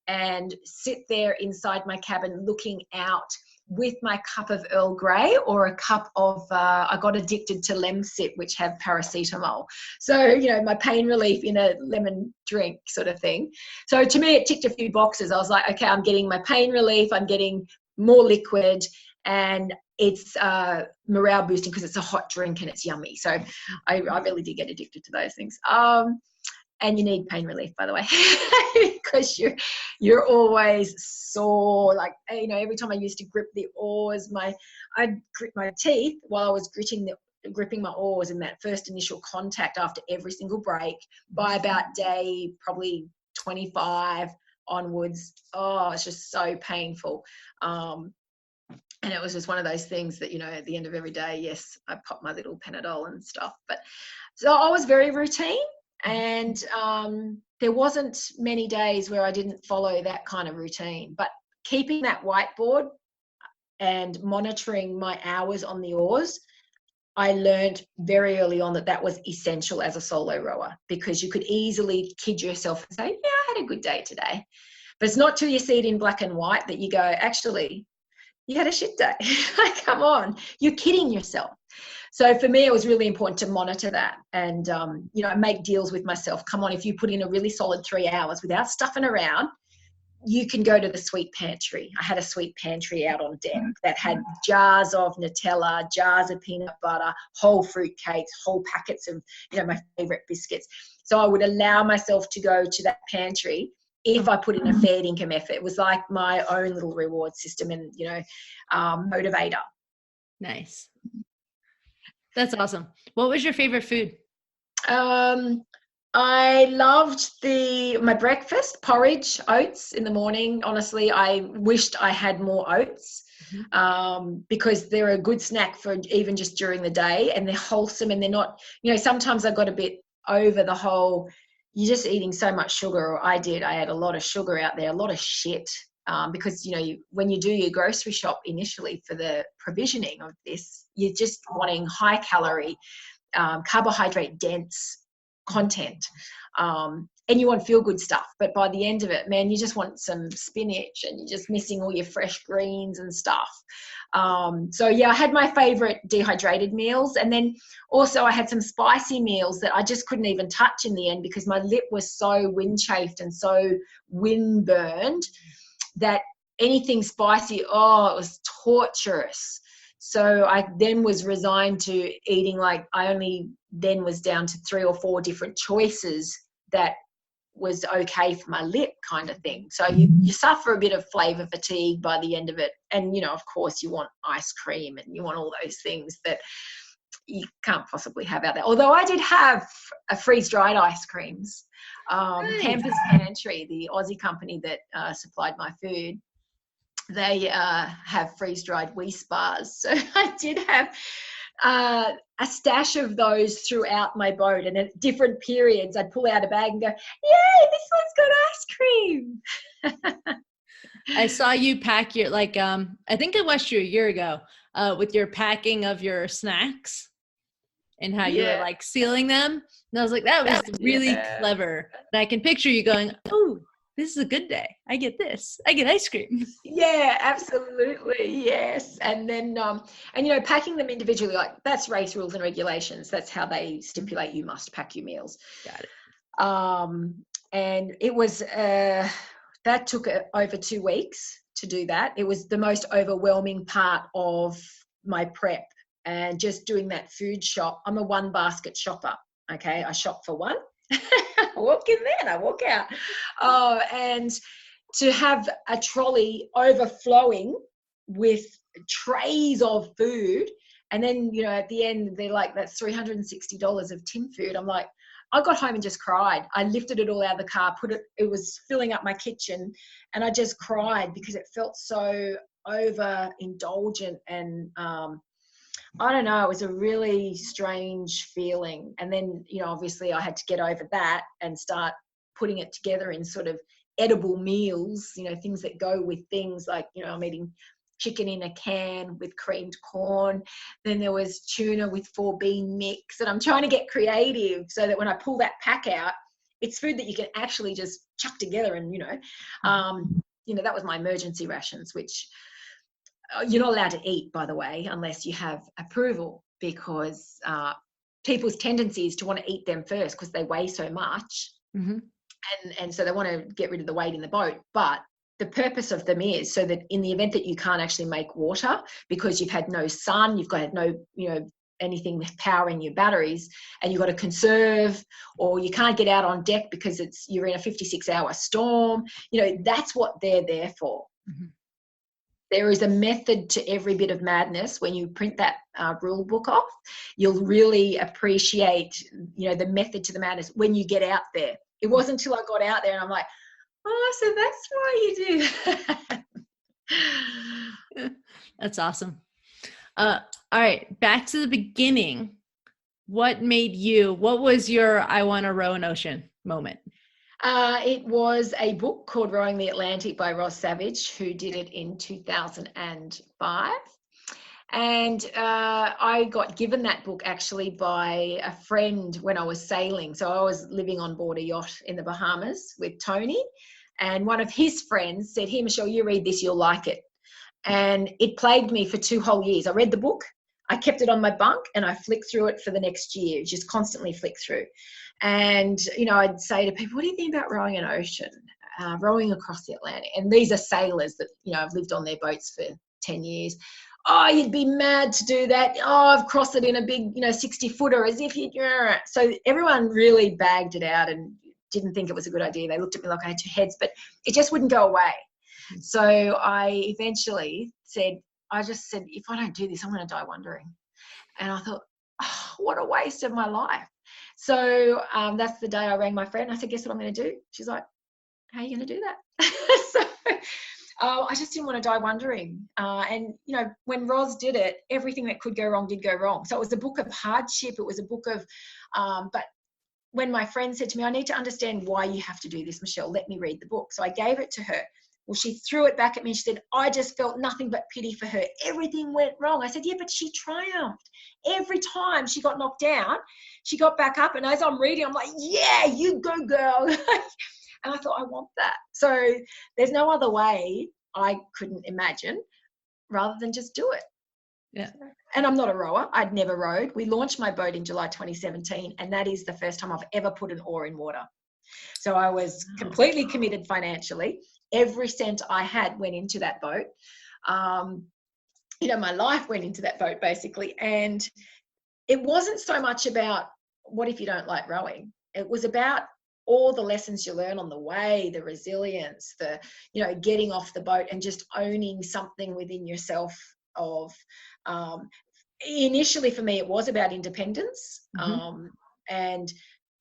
and sit there inside my cabin looking out with my cup of Earl Grey or a cup of, I got addicted to Lemsip, which have paracetamol. So, my pain relief in a lemon drink sort of thing. So to me, it ticked a few boxes. I was like, okay, I'm getting my pain relief, I'm getting more liquid, and it's morale boosting because it's a hot drink and it's yummy. So I really did get addicted to those things. And you need pain relief, by the way, because you're always sore. Like, every time I used to grip the oars, I'd grit my teeth while I was gripping my oars in that first initial contact after every single break. By about day probably 25, onwards, it's just so painful. And it was just one of those things that, at the end of every day, yes, I pop my little Panadol and stuff. But so I was very routine, and there wasn't many days where I didn't follow that kind of routine. But keeping that whiteboard and monitoring my hours on the oars, I learned very early on that was essential as a solo rower, because you could easily kid yourself and say, yeah, I had a good day today. But it's not till you see it in black and white that you go, actually, you had a shit day. Come on, you're kidding yourself. So for me, it was really important to monitor that and, make deals with myself. Come on, if you put in a really solid 3 hours without stuffing around, you can go to the sweet pantry. I had a sweet pantry out on deck that had jars of Nutella, jars of peanut butter, whole fruit cakes, whole packets of, my favorite biscuits. So I would allow myself to go to that pantry if I put in a fair income effort. It was like my own little reward system and, motivator. Nice. That's awesome. What was your favorite food? I loved my breakfast, porridge, oats in the morning. Honestly, I wished I had more oats because they're a good snack for even just during the day, and they're wholesome, and they're not, sometimes I got a bit over the whole, you're just eating so much sugar, or I had a lot of sugar out there, a lot of shit, because, when you do your grocery shop initially for the provisioning of this, you're just wanting high calorie, carbohydrate dense content, and you want feel good stuff, but by the end of it, man, you just want some spinach and you're just missing all your fresh greens and stuff. So yeah, I had my favorite dehydrated meals, and then also I had some spicy meals that I just couldn't even touch in the end because my lip was so wind chafed and so wind burned that anything spicy, it was torturous. So I then was resigned to eating, like, I only then was down to 3 or 4 different choices that was okay for my lip, kind of thing. So you suffer a bit of flavor fatigue by the end of it. And, of course, you want ice cream and you want all those things that you can't possibly have out there. Although I did have a freeze-dried ice creams. Campers Pantry, the Aussie company that supplied my food, they have freeze-dried Wheat bars. So I did have a stash of those throughout my boat, and at different periods I'd pull out a bag and go, yay, this one's got ice cream. I saw you pack your, I think I watched you a year ago with your packing of your snacks and how you were sealing them. And I was like, that was really clever. And I can picture you going, oh, this is a good day. I get this. I get ice cream. Yeah, absolutely. Yes. And then, packing them individually, that's race rules and regulations. That's how they stipulate you must pack your meals. Got it. And it was, that took over 2 weeks to do that. It was the most overwhelming part of my prep, and just doing that food shop. I'm a 1 basket shopper. Okay. I shop for 1. I walk in there and I walk out. And to have a trolley overflowing with trays of food, and then, at the end, they're like, that's $360 of tin food. I'm like, I got home and just cried. I lifted it all out of the car, it was filling up my kitchen, and I just cried because it felt so overindulgent, and I don't know, it was a really strange feeling. And then, obviously I had to get over that and start putting it together in sort of edible meals, things that go with things like, I'm eating chicken in a can with creamed corn. Then there was tuna with 4-bean mix, and I'm trying to get creative so that when I pull that pack out, it's food that you can actually just chuck together. And, that was my emergency rations, which you're not allowed to eat, by the way, unless you have approval, because people's tendency is to want to eat them first because they weigh so much. Mm-hmm. And so they want to get rid of the weight in the boat. But the purpose of them is so that in the event that you can't actually make water because you've had no sun, you've got no, anything powering your batteries, and you've got to conserve, or you can't get out on deck because you're in a 56-hour storm, that's what they're there for. Mm-hmm. There is a method to every bit of madness. When you print that rule book off, you'll really appreciate, the method to the madness when you get out there. It wasn't until I got out there and I'm like, Oh, so that's why you do that. That's awesome. All right, back to the beginning. What was your I want to row an ocean moment? It was a book called Rowing the Atlantic by Ross Savage, who did it in 2005. And I got given that book actually by a friend when I was sailing. So I was living on board a yacht in the Bahamas with Tony. And one of his friends said, "Here, Michelle, you read this, you'll like it." And it plagued me for 2 whole years. I read the book, I kept it on my bunk, and I flicked through it for the next year, just constantly flick through. And, I'd say to people, "What do you think about rowing an ocean, rowing across the Atlantic?" And these are sailors that, I've lived on their boats for 10 years. "Oh, you'd be mad to do that. Oh, I've crossed it in a big, 60-footer as if you'd..." So everyone really bagged it out and didn't think it was a good idea. They looked at me like I had 2 heads, but it just wouldn't go away. So I eventually said, if I don't do this, I'm going to die wondering. And I thought, oh, what a waste of my life. So that's the day I rang my friend. I said, "Guess what I'm going to do?" She's like, "How are you going to do that?" So I just didn't want to die wondering. And, when Roz did it, everything that could go wrong did go wrong. So it was a book of hardship. It was a book of, but when my friend said to me, "I need to understand why you have to do this, Michelle, let me read the book." So I gave it to her. Well, she threw it back at me. She said, "I just felt nothing but pity for her. Everything went wrong." I said, "Yeah, but she triumphed. Every time she got knocked down, she got back up. And as I'm reading, I'm like, yeah, you go, girl." And I thought, I want that. So there's no other way I couldn't imagine rather than just do it. Yeah. And I'm not a rower. I'd never rowed. We launched my boat in July 2017, and that is the first time I've ever put an oar in water. So I was completely committed financially. Every cent I had went into that boat. My life went into that boat basically. And it wasn't so much about what if you don't like rowing. It was about all the lessons you learn on the way, the resilience, the, getting off the boat and just owning something within yourself of, initially for me, it was about independence.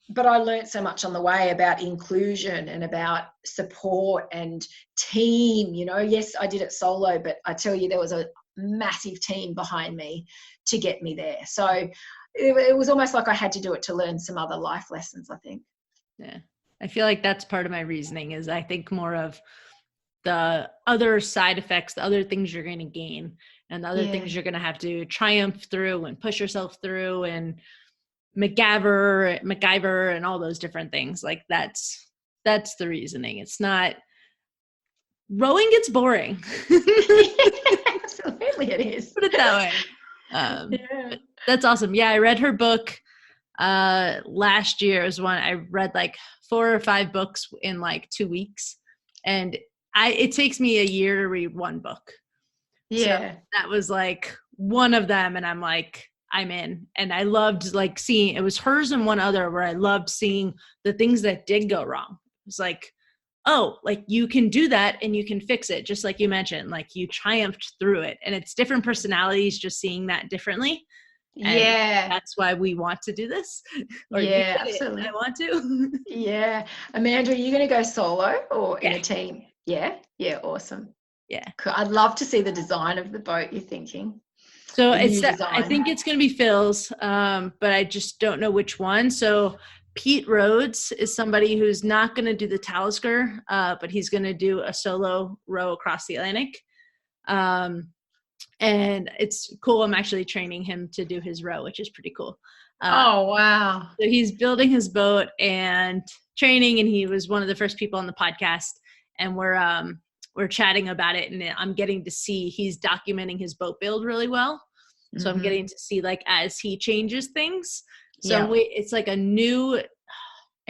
But I learned so much on the way about inclusion and about support and team. Yes, I did it solo, but I tell you, there was a massive team behind me to get me there. So it was almost like I had to do it to learn some other life lessons, I think. Yeah. I feel like that's part of my reasoning is I think more of the other side effects, the other things you're going to gain and the other things you're going to have to triumph through and push yourself through and MacGyver and all those different things. Like that's the reasoning. It's not rowing gets boring. Absolutely it is. Put it that way. That's awesome. Yeah. I read her book last year. It was one I read like 4 or 5 books in like 2 weeks. And it takes me a year to read one book. Yeah. So that was like one of them. And I'm like, I'm in. And I loved like seeing, it was hers and one other where I loved seeing the things that did go wrong. It was like, oh, like you can do that and you can fix it. Just like you mentioned, like you triumphed through it, and it's different personalities, just seeing that differently. And that's why we want to do this. Absolutely. I want to. Yeah. Amanda, are you going to go solo or in a team? Yeah. Yeah. Awesome. Yeah. I'd love to see the design of the boat you're thinking. So I think it's going to be Phil's, but I just don't know which one. So Pete Rhodes is somebody who's not going to do the Talisker, but he's going to do a solo row across the Atlantic. And it's cool. I'm actually training him to do his row, which is pretty cool. Oh, wow. So he's building his boat and training, and he was one of the first people on the podcast, and we're chatting about it, and I'm getting to see he's documenting his boat build really well. So I'm getting to see like as he changes things. So it's like I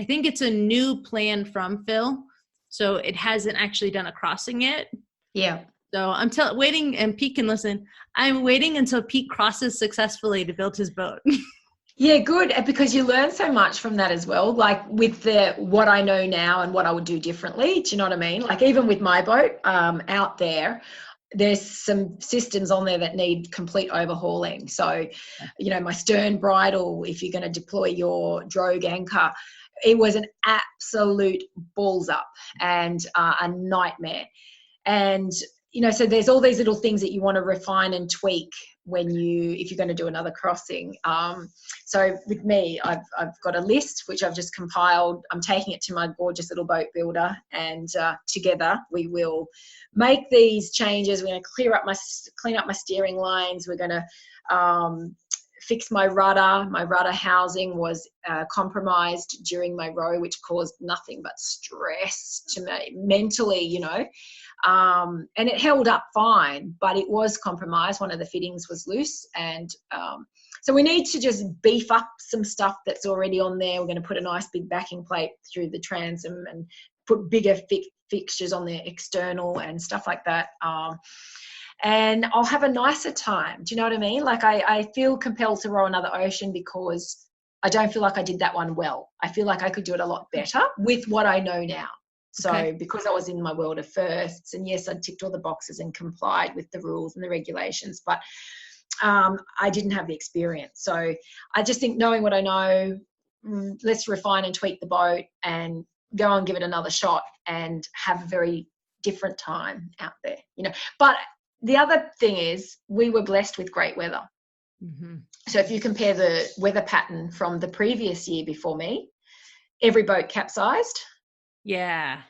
think it's a new plan from Phil. So it hasn't actually done a crossing yet. Yeah. So I'm waiting, and Pete can listen. I'm waiting until Pete crosses successfully to build his boat. Yeah, good, because you learn so much from that as well. Like with what I know now and what I would do differently. Do you know what I mean? Like even with my boat out there's some systems on there that need complete overhauling. So, my stern bridle, if you're going to deploy your drogue anchor, it was an absolute balls up and a nightmare. And, you know, so there's all these little things that you want to refine and tweak if you're going to do another crossing. So with me, I've got a list which I've just compiled. I'm taking it to my gorgeous little boat builder, and together we will make these changes. We're going to clean up my steering lines. We're going to fix my rudder. My rudder housing was compromised during my row, which caused nothing but stress to me mentally, you know. And it held up fine, but it was compromised. One of the fittings was loose, and so we need to just beef up some stuff that's already on there. We're going to put a nice big backing plate through the transom and put bigger fixtures on the external and stuff like that. And I'll have a nicer time. Do you know what I mean? Like I feel compelled to row another ocean because I don't feel like I did that one well. I feel like I could do it a lot better with what I know now. So because I was in my world of firsts, and yes, I ticked all the boxes and complied with the rules and the regulations, but I didn't have the experience. So I just think, knowing what I know, let's refine and tweak the boat and go and give it another shot and have a very different time out there, you know. But the other thing is, we were blessed with great weather. Mm-hmm. So if you compare the weather pattern from the previous year before me, every boat capsized. Yeah.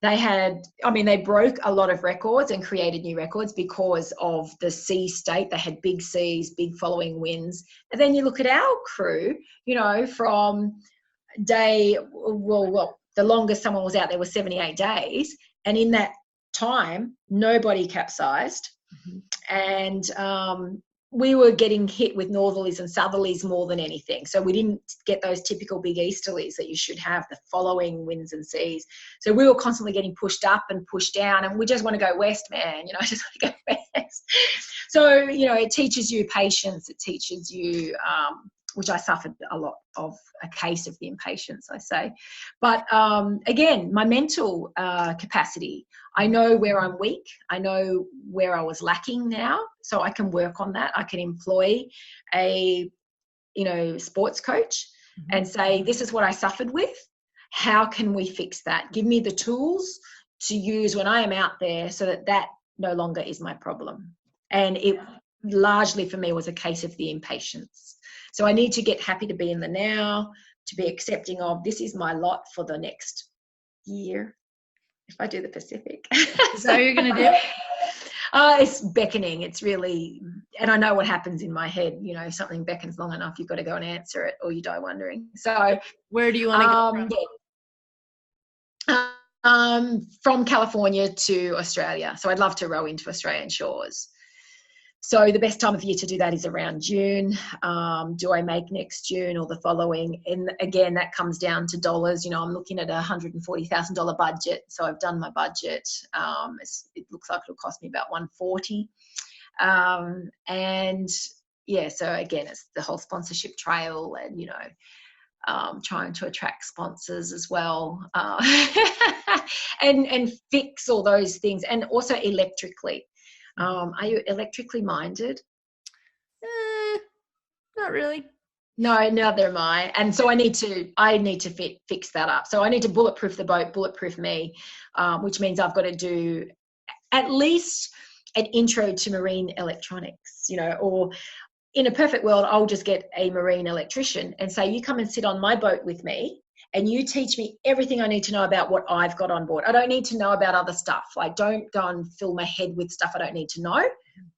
They broke a lot of records and created new records because of the sea state. They had big seas, big following winds. And then you look at our crew, you know, from the longest someone was out there was 78 days. And in that time, nobody capsized. Mm-hmm. And we were getting hit with northerlies and southerlies more than anything. So we didn't get those typical big easterlies that you should have, the following winds and seas. So we were constantly getting pushed up and pushed down, and we just want to go west, man. You know, I just want to go west. So, you know, it teaches you patience. It teaches you, which I suffered a lot of, a case of the impatience, I say. But again, my mental capacity, I know where I'm weak. I know where I was lacking now, so I can work on that. I can employ a, you know, sports coach and say, this is what I suffered with. How can we fix that? Give me the tools to use when I am out there so that that no longer is my problem. And it largely for me was a case of the impatience. So I need to get happy to be in the now, to be accepting of this is my lot for the next year. If I do the Pacific. Is that what you're going to do? It's beckoning. It's really, and I know what happens in my head. You know, if something beckons long enough, you've got to go and answer it, or you die wondering. So where do you want to go from California to Australia. So I'd love to row into Australian shores. So the best time of year to do that is around June. Do I make next June or the following? And again, that comes down to dollars. You know, I'm looking at a $140,000 budget. So I've done my budget. It looks like it'll cost me about $140,000. And yeah, so again, it's the whole sponsorship trail and, you know, trying to attract sponsors as well, and fix all those things, and also electrically. Are you electrically minded? Not really. No, neither am I. And so I need to fix that up. So I need to bulletproof the boat, bulletproof me, which means I've got to do at least an intro to marine electronics, you know, or in a perfect world, I'll just get a marine electrician and say, you come and sit on my boat with me and you teach me everything I need to know about what I've got on board. I don't need to know about other stuff. Like, don't go and fill my head with stuff I don't need to know.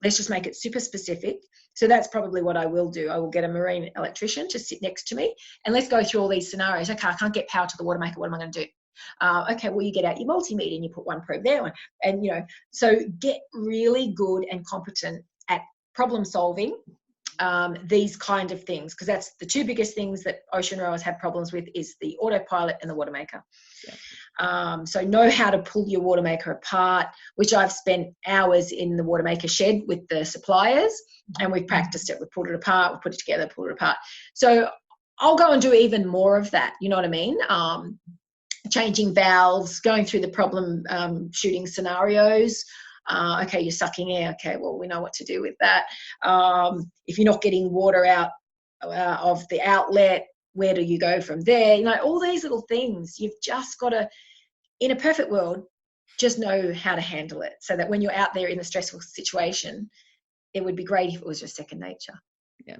Let's just make it super specific. So that's probably what I will do. I will get a marine electrician to sit next to me and let's go through all these scenarios. Okay, I can't get power to the water maker. What am I going to do? Okay, well, you get out your multimeter and you put one probe there. And, you know, so get really good and competent at problem solving these kind of things, because that's the two biggest things that ocean rowers have problems with is the autopilot and the water maker. Yeah. So know how to pull your water maker apart, which I've spent hours in the water maker shed with the suppliers, and we've practiced it. We've pulled it apart, we've put it together, pulled it apart. So I'll go and do even more of that, you know what I mean? Changing valves, going through the problem shooting scenarios. Okay, you're sucking air. Okay, well, we know what to do with that. If you're not getting water out of the outlet, where do you go from there? You know, all these little things. You've just got to, in a perfect world, just know how to handle it, so that when you're out there in a stressful situation, it would be great if it was just second nature. Yeah.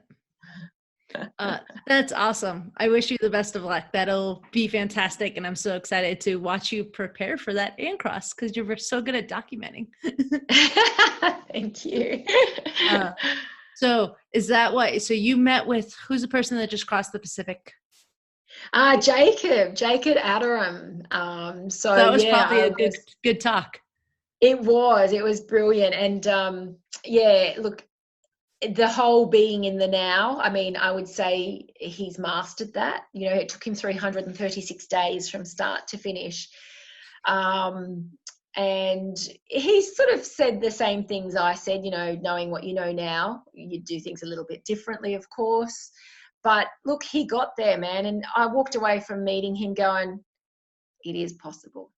That's awesome. I wish you the best of luck. That'll be fantastic. And I'm so excited to watch you prepare for that and cross, because you're so good at documenting. Thank you. So is that what, so you met with, who's the person that just crossed the Pacific? Jacob Adderham. So that was probably a good talk. It was brilliant. And look, the whole being in the now, I mean, I would say he's mastered that. You know, it took him 336 days from start to finish. And he sort of said the same things I said, you know, knowing what you know now, you do things a little bit differently, of course. But look, he got there, man. And I walked away from meeting him going, it is possible.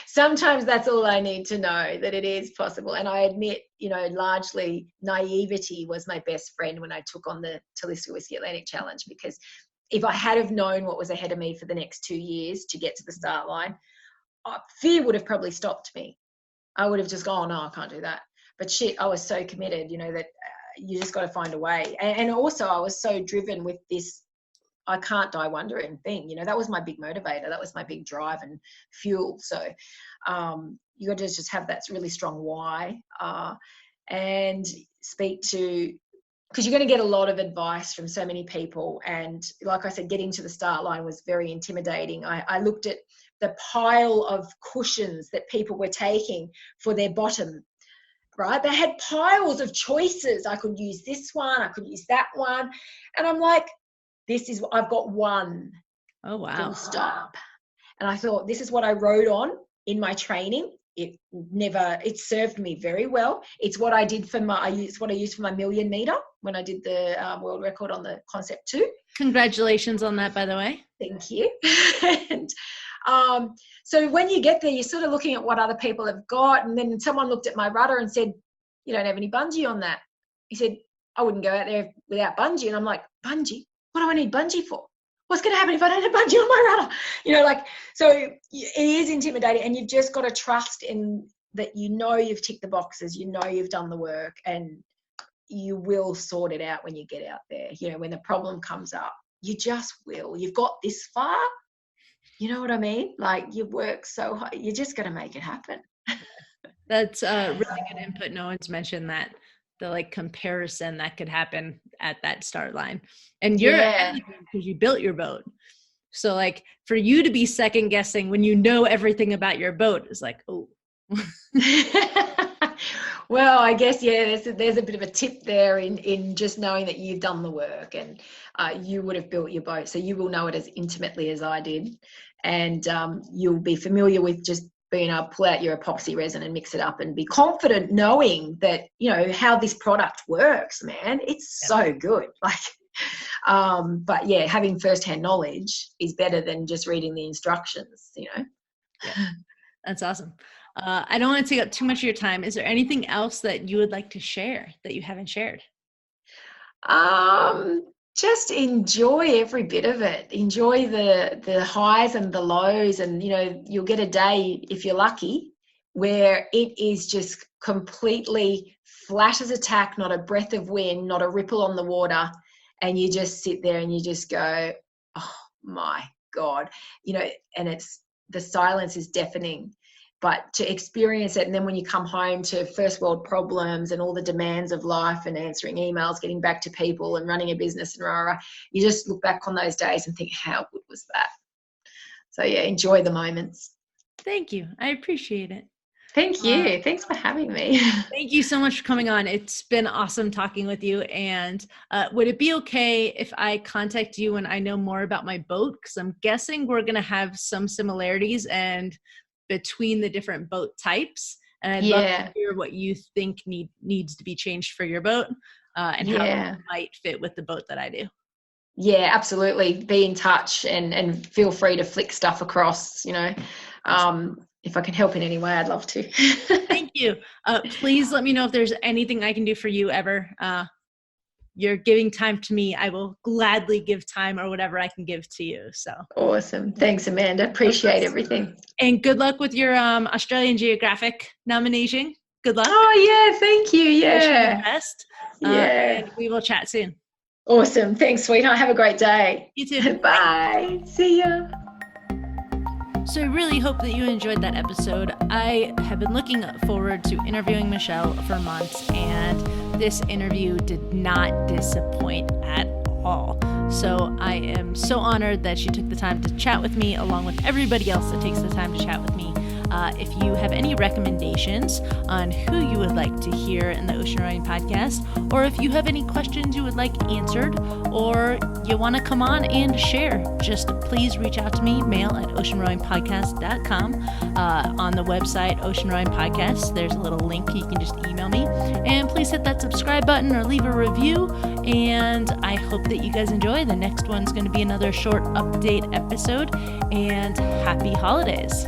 Sometimes that's all I need to know, that it is possible. And I admit, you know, largely naivety was my best friend when I took on the Talisker Whiskey Atlantic Challenge, because if I had have known what was ahead of me for the next 2 years to get to the start line, fear would have probably stopped me. I would have just gone, oh, no, I can't do that. But shit, I was so committed, you know, that you just got to find a way. And also I was so driven with this I can't die wondering thing. You know, that was my big motivator. That was my big drive and fuel. So you got to just have that really strong why and speak to, because you're going to get a lot of advice from so many people. And like I said, getting to the start line was very intimidating. I looked at the pile of cushions that people were taking for their bottom, right? They had piles of choices. I could use this one, I could use that one. And I'm like, I've got one. Oh, wow. Full stop. And I thought, this is what I rode on in my training. It served me very well. It's what I did it's what I used for my 1,000,000 meter when I did the world record on the Concept 2. Congratulations on that, by the way. Thank you. And so when you get there, you're sort of looking at what other people have got. And then someone looked at my rudder and said, you don't have any bungee on that. He said, I wouldn't go out there without bungee. And I'm like, bungee? What do I need bungee for? What's going to happen if I don't have bungee on my rudder? You know, like, so it is intimidating, and you've just got to trust in that, you know, you've ticked the boxes, you know, you've done the work, and you will sort it out when you get out there. You know, when the problem comes up, you just will. You've got this far. You know what I mean? Like, you've worked so hard. You're just going to make it happen. That's really good input. No one's mentioned that. The like comparison that could happen at that start line, and you're because you built your boat. So like for you to be second guessing when you know everything about your boat is like, oh. Well, I guess, there's a bit of a tip there in just knowing that you've done the work, and you would have built your boat, so you will know it as intimately as I did, and you'll be familiar with just being able to pull out your epoxy resin and mix it up and be confident knowing that, you know, how this product works, man. It's so good. Like, but yeah, having firsthand knowledge is better than just reading the instructions, you know? Yeah. That's awesome. I don't want to take up too much of your time. Is there anything else that you would like to share that you haven't shared? Just enjoy every bit of it. Enjoy the highs and the lows, and, you know, you'll get a day, if you're lucky, where it is just completely flat as a tack, not a breath of wind, not a ripple on the water, and you just sit there and you just go, oh my God, you know, and the silence is deafening. But to experience it, and then when you come home to first world problems and all the demands of life and answering emails, getting back to people and running a business and rah, rah, you just look back on those days and think, how good was that? So yeah, enjoy the moments. Thank you. I appreciate it. Thank you. Thanks for having me. Thank you so much for coming on. It's been awesome talking with you. And would it be okay if I contact you when I know more about my boat? Because I'm guessing we're going to have some similarities and between the different boat types, and I'd love to hear what you think needs to be changed for your boat, and how it might fit with the boat that I do. Yeah, absolutely. Be in touch and feel free to flick stuff across, you know. If I can help in any way, I'd love to. Thank you. Please let me know if there's anything I can do for you ever. you're giving time to me, I will gladly give time or whatever I can give to you. So awesome. Thanks, Amanda. Appreciate everything. And good luck with your Australian Geographic nomination. Good luck. Oh, yeah. Thank you. Wish you the Yeah. best. Yeah. And we will chat soon. Awesome. Thanks, sweetheart. Have a great day. You too. Bye. See ya. So I really hope that you enjoyed that episode. I have been looking forward to interviewing Michelle for months, and this interview did not disappoint at all. So I am so honored that she took the time to chat with me, along with everybody else that takes the time to chat with me. If you have any recommendations on who you would like to hear in the Ocean Rowing Podcast, or if you have any questions you would like answered, or you want to come on and share, just please reach out to me, mail@oceanrowingpodcast.com. On the website, Ocean Rowing Podcast, there's a little link. You can just email me. And please hit that subscribe button or leave a review. And I hope that you guys enjoy. The next one's going to be another short update episode. And happy holidays.